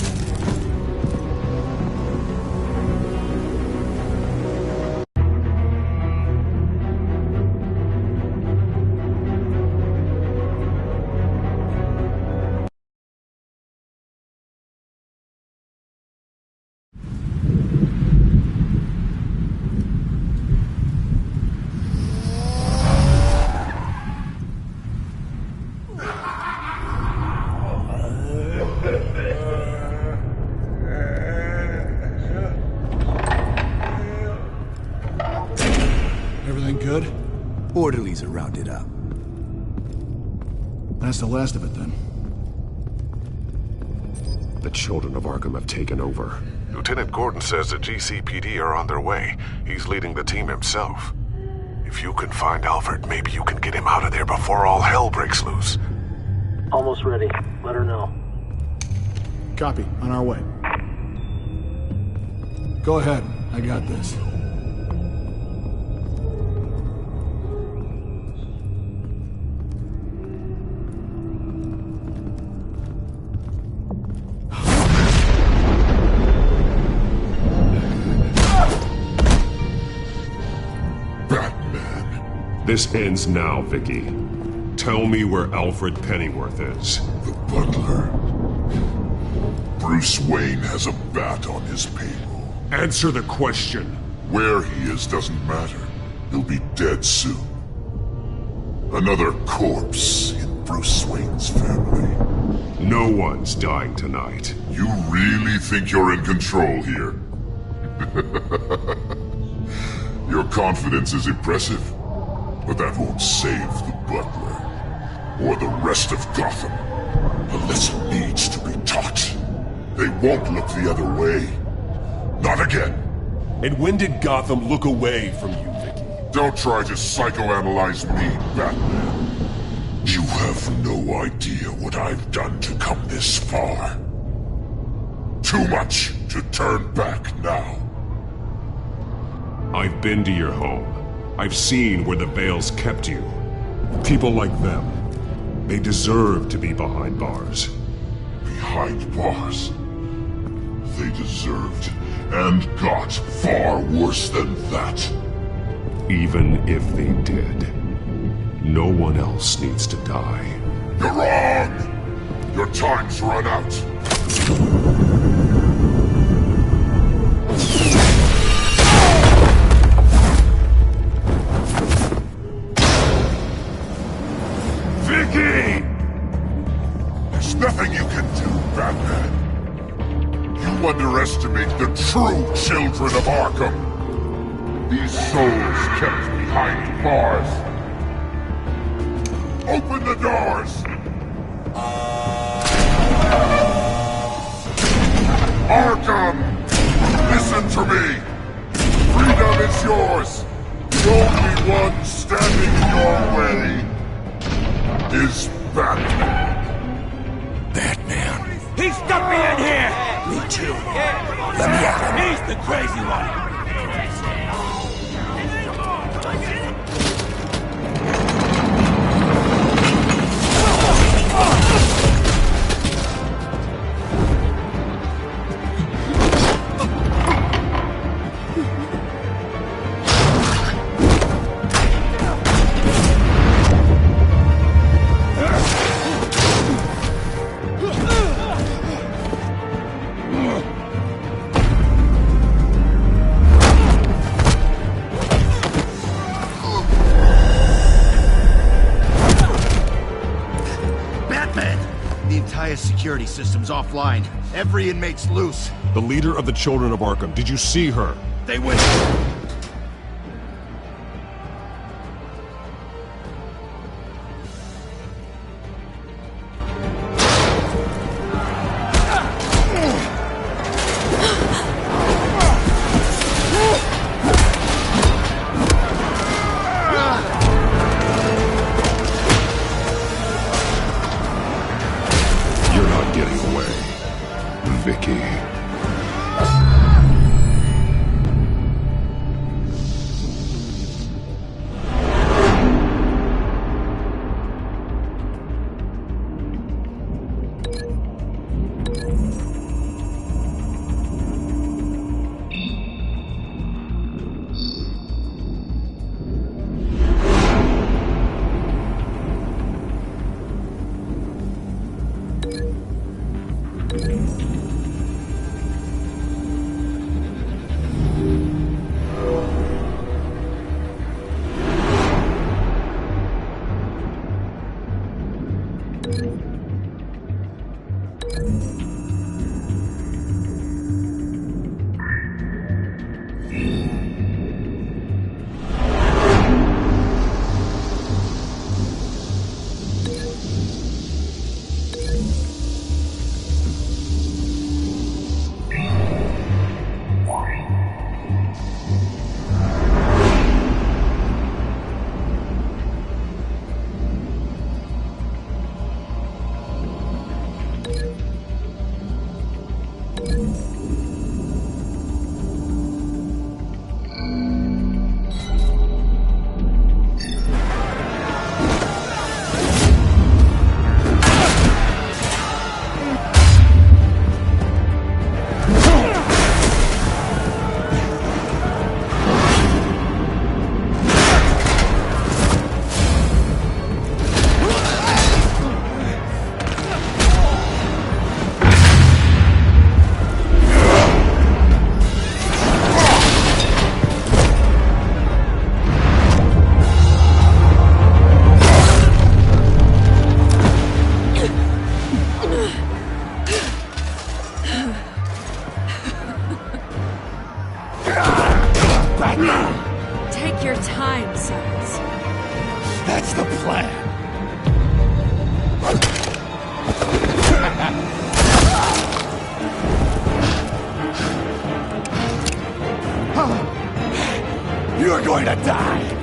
Orderlies are rounded up. That's the last of it, then. The children of Arkham have taken over. Lieutenant Gordon says the GCPD are on their way. He's leading the team himself. If you can find Alfred, maybe you can get him out of there before all hell breaks loose. Almost ready. Let her know. Copy. On our way. Go ahead. I got this. This ends now, Vicky. Tell me where Alfred Pennyworth is. The butler. Bruce Wayne has a bat on his payroll. Answer the question. Where he is doesn't matter. He'll be dead soon. Another corpse in Bruce Wayne's family. No one's dying tonight. You really think you're in control here? Your confidence is impressive. But that won't save the butler, or the rest of Gotham. A lesson needs to be taught. They won't look the other way. Not again. And when did Gotham look away from you, Vicky? Don't try to psychoanalyze me, Batman. You have no idea what I've done to come this far. Too much to turn back now. I've been to your home. I've seen where the Bales kept you. People like them, they deserve to be behind bars. Behind bars? They deserved and got far worse than that. Even if they did, no one else needs to die. You're wrong! Your time's run out. Vicky! There's nothing you can do, Batman. You underestimate the true children of Arkham. These souls kept behind bars. Open the doors! Arkham! Listen to me! Freedom is yours! The only one standing in your way is Batman. Batman. He stuck me in here! Me too. Let me at him. He's the crazy one. Security system's offline. Every inmate's loose. The leader of the Children of Arkham, did you see her? They went... your time, sons. That's the plan. You're going to die.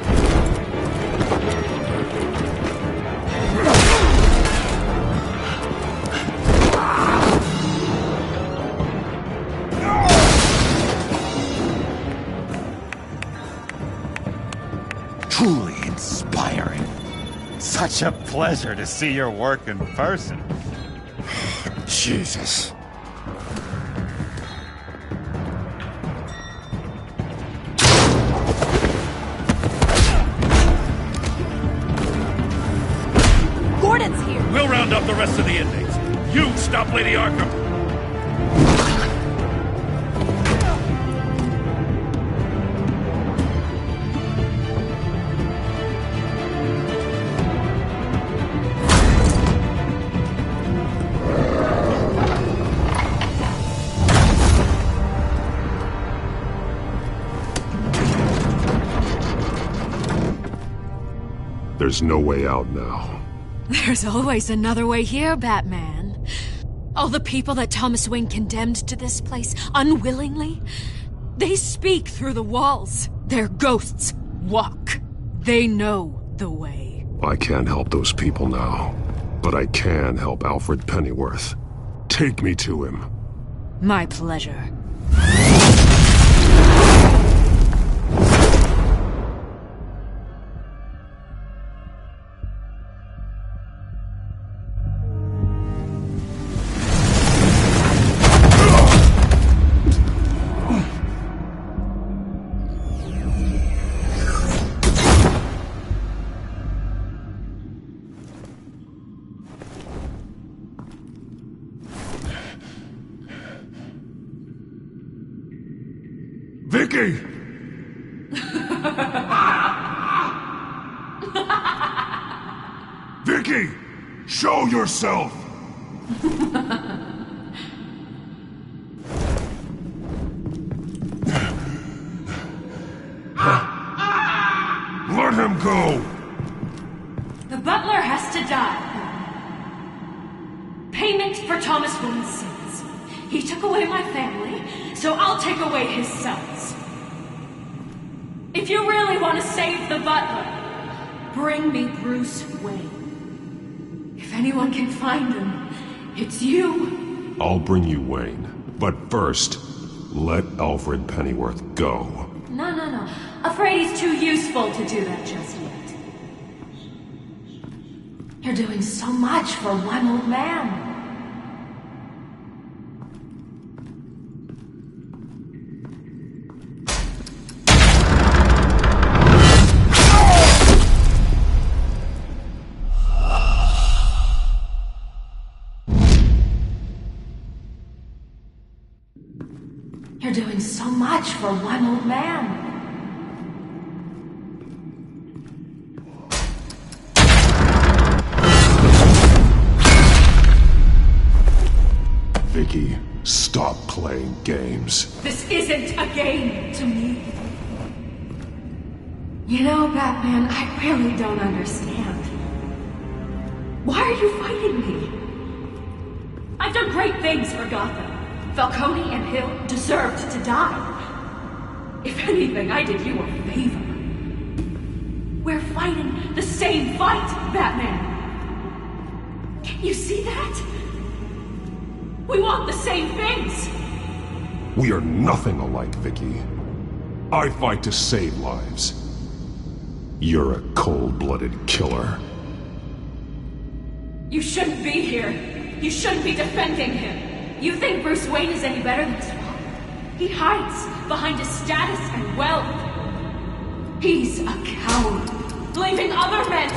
Truly inspiring. Such a pleasure to see your work in person. Jesus. Gordon's here. We'll round up the rest of the inmates. You stop Lady Arkham. There's no way out now. There's always another way here, Batman. All the people that Thomas Wayne condemned to this place unwillingly, they speak through the walls. Their ghosts walk. They know the way. I can't help those people now, but I can help Alfred Pennyworth. Take me to him. My pleasure. Vicky! Vicky! Show yourself! Let him go! The butler has to die. Payment for Thomas Wayne's sins. He took away my family, so I'll take away his sons. If you really want to save the butler, bring me Bruce Wayne. If anyone can find him, it's you. I'll bring you Wayne, but first, let Alfred Pennyworth go. No. Afraid he's too useful to do that just yet. You're doing so much for one old man. You're doing so much for one old man. Vicky, stop playing games. This isn't a game to me. You know, Batman, I really don't understand. Why are you fighting me? I've done great things for Gotham. Falcone and Hill deserved to die. If anything, I did you a favor. We're fighting the same fight, Batman. Can't you see that? We want the same things. We are nothing alike, Vicky. I fight to save lives. You're a cold-blooded killer. You shouldn't be here. You shouldn't be defending him. You think Bruce Wayne is any better than his father? He hides behind his status and wealth. He's a coward, leaving other men...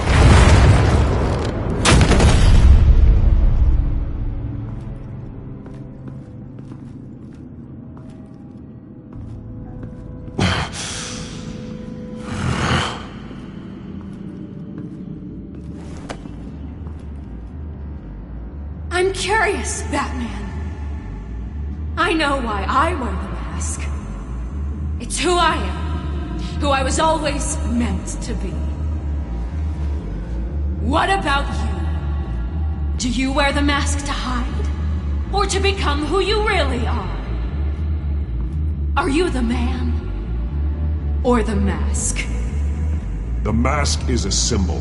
I'm curious, Batman. I know why I wear the mask. It's who I am. who I was always meant to be. What about you? Do you wear the mask to hide? Or to become who you really are? Are you the man? Or the mask? The mask is a symbol.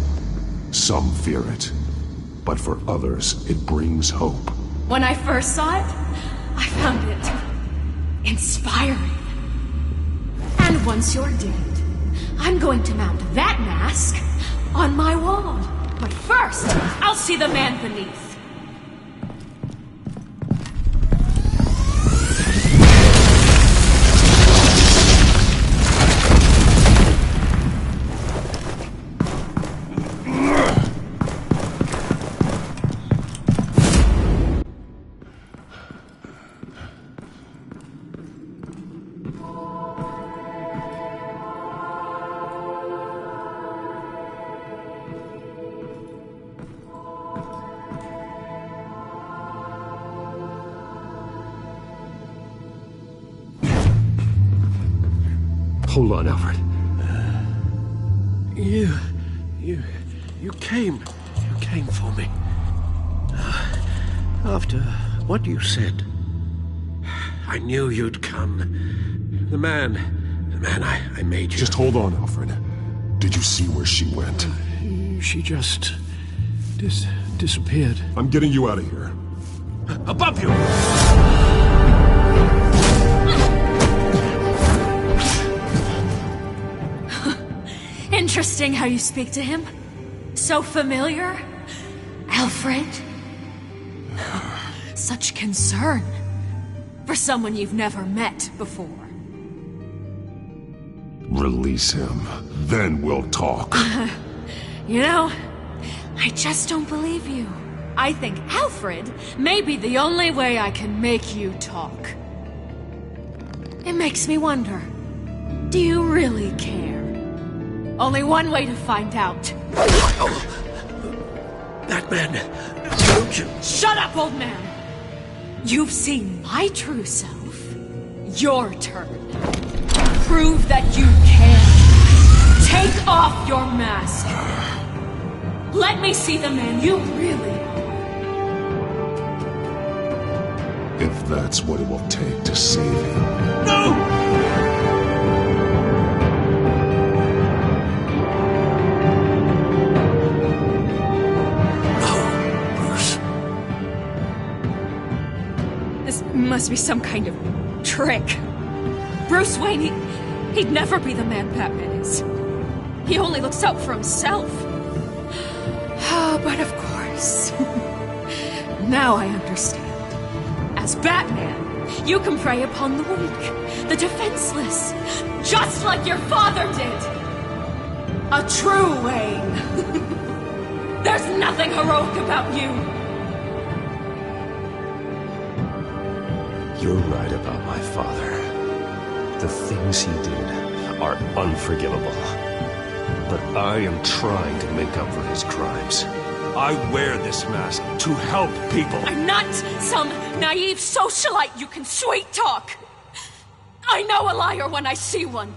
Some fear it. But for others, it brings hope. When I first saw it, I found it inspiring. And once you're dead, I'm going to mount that mask on my wall. But first, I'll see the man beneath. Hold on, Alfred. You came for me. After what you said, I knew you'd come. The man I made you. Just hold on, Alfred. Did you see where she went? She just disappeared. I'm getting you out of here. Above you! Interesting how you speak to him. So familiar. Alfred. Such concern for someone you've never met before. Release him. Then we'll talk. You know, I just don't believe you. I think Alfred may be the only way I can make you talk. It makes me wonder, do you really care? Only one way to find out. That man, don't you? Shut up, old man! You've seen my true self. Your turn. Prove that you can. Take off your mask. Let me see the man you really are. If that's what it will take to save him. No! Must be some kind of trick. Bruce Wayne, he'd never be the man Batman is. He only looks out for himself. But of course. Now I understand. As Batman, you can prey upon the weak, the defenseless, just like your father did. A true Wayne. There's nothing heroic about you. You're right about my father. The things he did are unforgivable. But I am trying to make up for his crimes. I wear this mask to help people. I'm not some naive socialite you can sweet talk. I know a liar when I see one.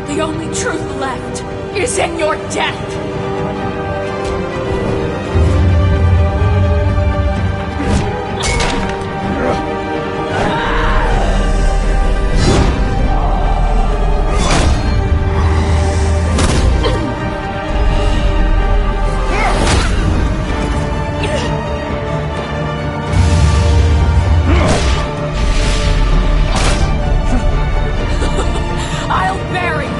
The only truth left is in your death! I'll bury you!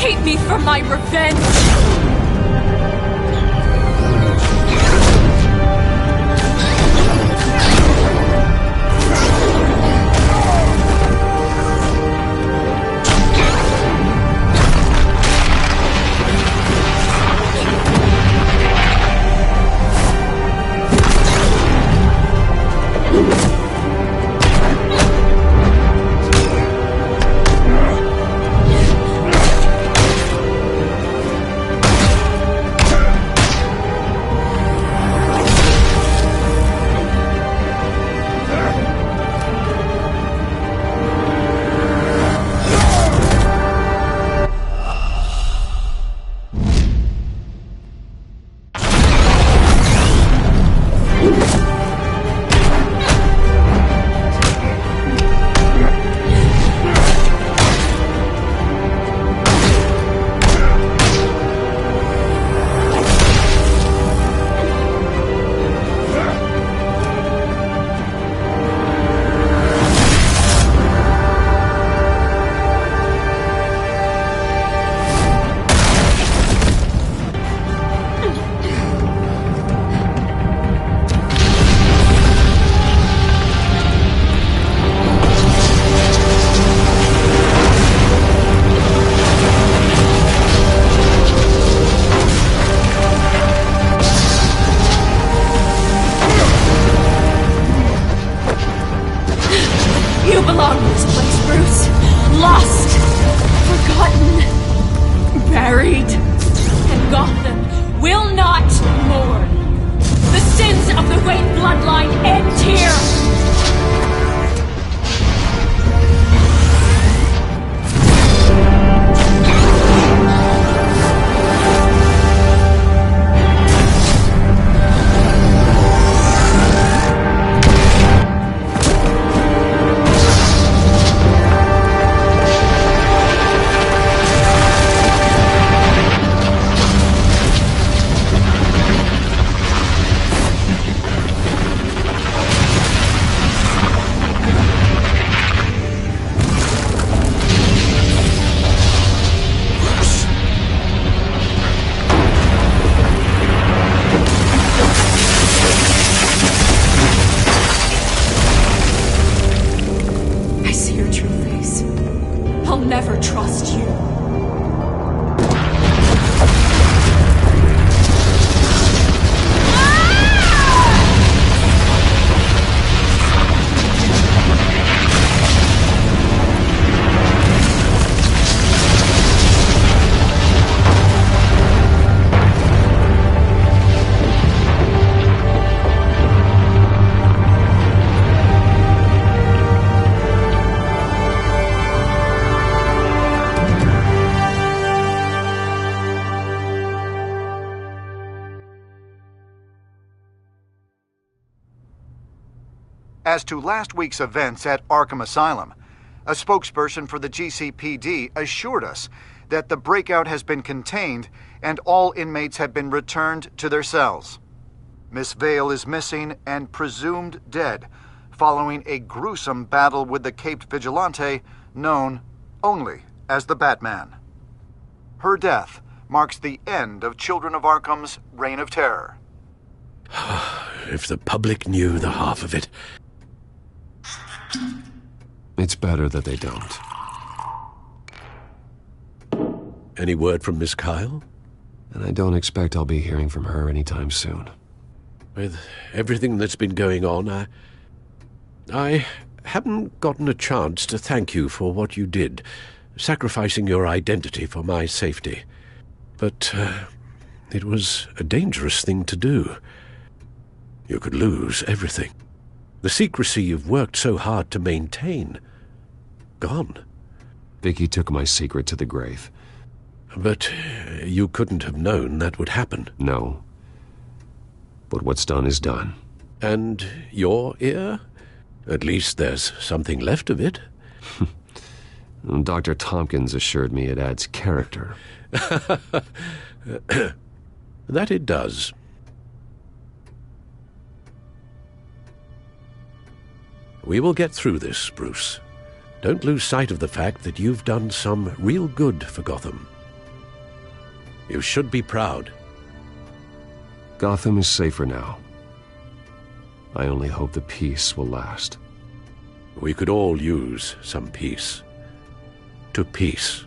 keep me from my revenge! You belong in this place, Bruce. Lost, forgotten, buried. And Gotham will not mourn. The sins of the Wayne bloodline end here. Never trust you. As to last week's events at Arkham Asylum, a spokesperson for the GCPD assured us that the breakout has been contained and all inmates have been returned to their cells. Miss Vale is missing and presumed dead following a gruesome battle with the caped vigilante known only as the Batman. Her death marks the end of Children of Arkham's reign of terror. If the public knew the half of it. It's better that they don't. Any word from Miss Kyle? And I don't expect I'll be hearing from her anytime soon. With everything that's been going on, I haven't gotten a chance to thank you for what you did, sacrificing your identity for my safety. But it was a dangerous thing to do. You could lose everything. The secrecy you've worked so hard to maintain. Gone. Vicky took my secret to the grave. But you couldn't have known that would happen. No. But what's done is done. And your ear? At least there's something left of it. Dr. Tompkins assured me it adds character. That it does. We will get through this, Bruce. Don't lose sight of the fact that you've done some real good for Gotham. You should be proud. Gotham is safer now. I only hope the peace will last. We could all use some peace. To peace.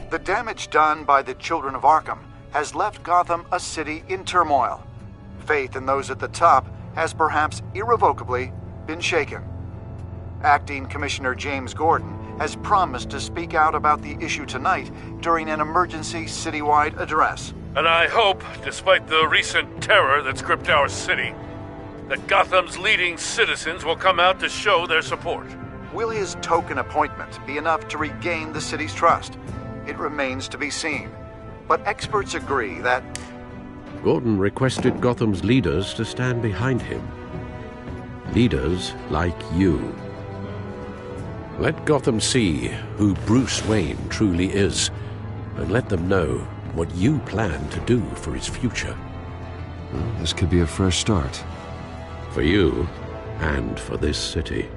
The damage done by the Children of Arkham has left Gotham a city in turmoil. Faith in those at the top has perhaps irrevocably been shaken. Acting Commissioner James Gordon has promised to speak out about the issue tonight during an emergency citywide address. And I hope, despite the recent terror that's gripped our city, that Gotham's leading citizens will come out to show their support. Will his token appointment be enough to regain the city's trust? It remains to be seen. But experts agree that Gordon requested Gotham's leaders to stand behind him. Leaders like you. Let Gotham see who Bruce Wayne truly is, and let them know what you plan to do for his future. Well, this could be a fresh start. For you, and for this city.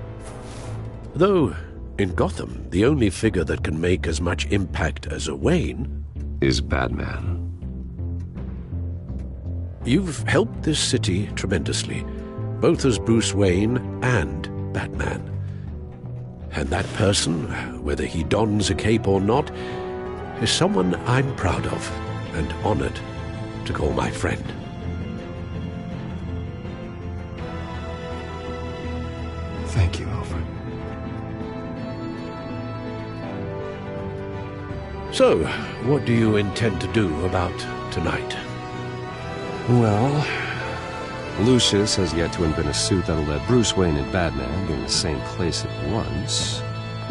Though, in Gotham, the only figure that can make as much impact as a Wayne is Batman. You've helped this city tremendously, both as Bruce Wayne and Batman. And that person, whether he dons a cape or not, is someone I'm proud of and honored to call my friend. Thank you, Alfred. So, what do you intend to do about tonight? Well, Lucius has yet to invent a suit that'll let Bruce Wayne and Batman be in the same place at once.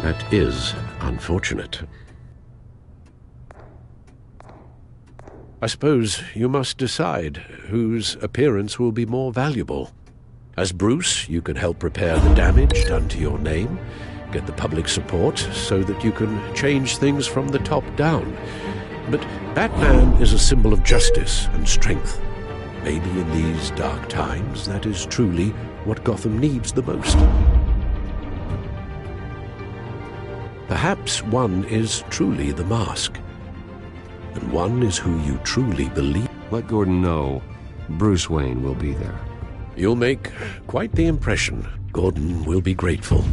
That is unfortunate. I suppose you must decide whose appearance will be more valuable. As Bruce, you can help repair the damage done to your name, get the public support so that you can change things from the top down. But Batman is a symbol of justice and strength. Maybe in these dark times, that is truly what Gotham needs the most. Perhaps one is truly the mask, and one is who you truly believe. Let Gordon know Bruce Wayne will be there. You'll make quite the impression. Gordon will be grateful.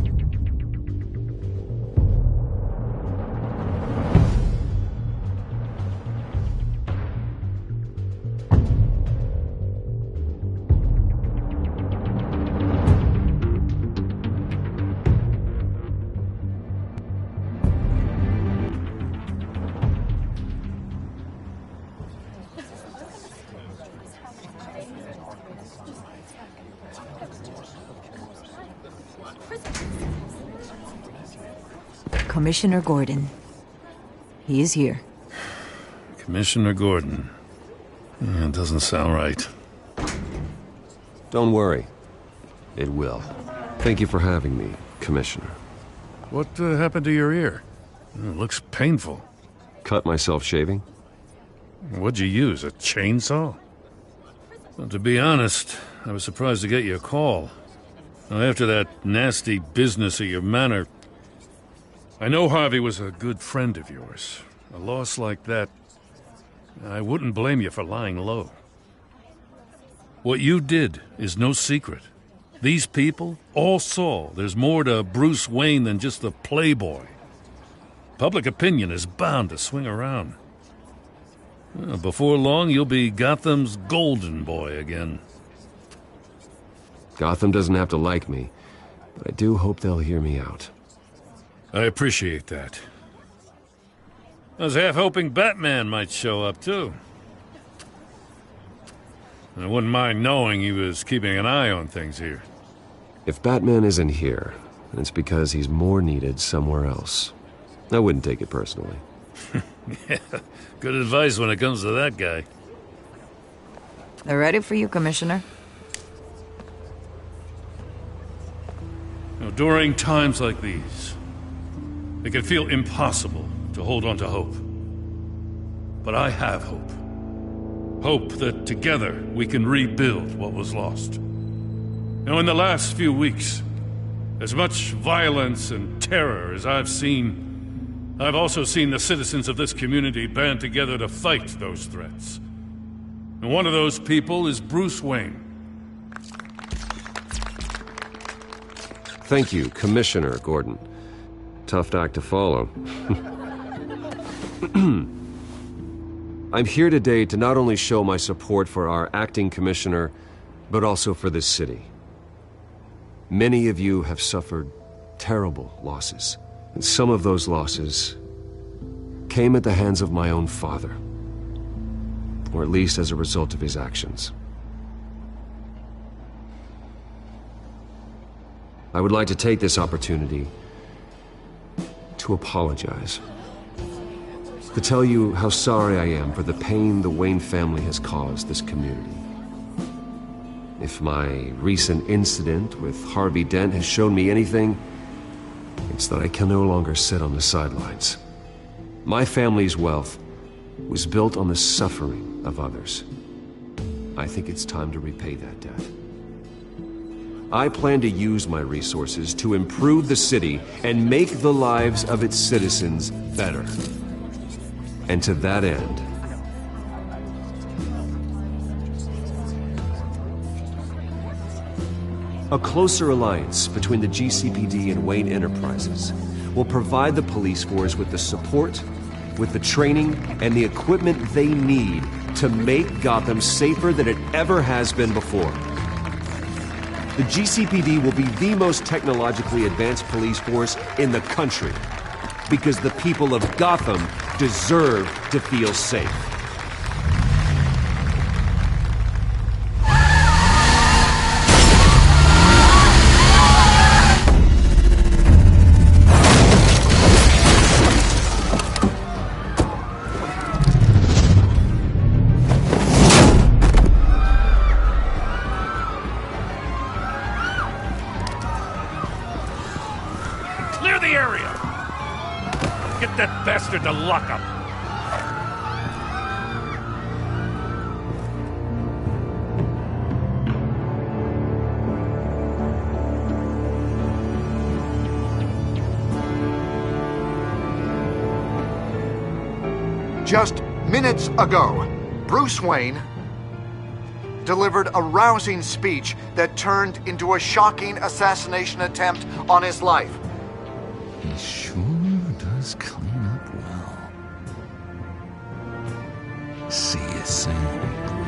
Commissioner Gordon. He is here. Commissioner Gordon. Yeah, it doesn't sound right. Don't worry. It will. Thank you for having me, Commissioner. What happened to your ear? It looks painful. Cut myself shaving? What'd you use, a chainsaw? Well, to be honest, I was surprised to get your call. Now, after that nasty business at your manor, I know Harvey was a good friend of yours. A loss like that, I wouldn't blame you for lying low. What you did is no secret. These people all saw there's more to Bruce Wayne than just the playboy. Public opinion is bound to swing around. Well, before long, you'll be Gotham's golden boy again. Gotham doesn't have to like me, but I do hope they'll hear me out. I appreciate that. I was half hoping Batman might show up, too. I wouldn't mind knowing he was keeping an eye on things here. If Batman isn't here, it's because he's more needed somewhere else. I wouldn't take it personally. Yeah, good advice when it comes to that guy. They're ready for you, Commissioner. Now, during times like these, it can feel impossible to hold on to hope. But I have hope. Hope that together we can rebuild what was lost. Now, in the last few weeks, as much violence and terror as I've seen, I've also seen the citizens of this community band together to fight those threats. And one of those people is Bruce Wayne. Thank you, Commissioner Gordon. Tough act to follow. I'm here today to not only show my support for our acting commissioner, but also for this city. Many of you have suffered terrible losses, and some of those losses came at the hands of my own father, or at least as a result of his actions. I would like to take this opportunity to apologize. To tell you how sorry I am for the pain the Wayne family has caused this community. If my recent incident with Harvey Dent has shown me anything, it's that I can no longer sit on the sidelines. My family's wealth was built on the suffering of others. I think it's time to repay that debt. I plan to use my resources to improve the city and make the lives of its citizens better. And to that end, a closer alliance between the GCPD and Wayne Enterprises will provide the police force with the support, with the training, and the equipment they need to make Gotham safer than it ever has been before. The GCPD will be the most technologically advanced police force in the country, because the people of Gotham deserve to feel safe. Clear the area! Get that bastard to lock up! Just minutes ago, Bruce Wayne delivered a rousing speech that turned into a shocking assassination attempt on his life. He sure does clean up well. See you soon.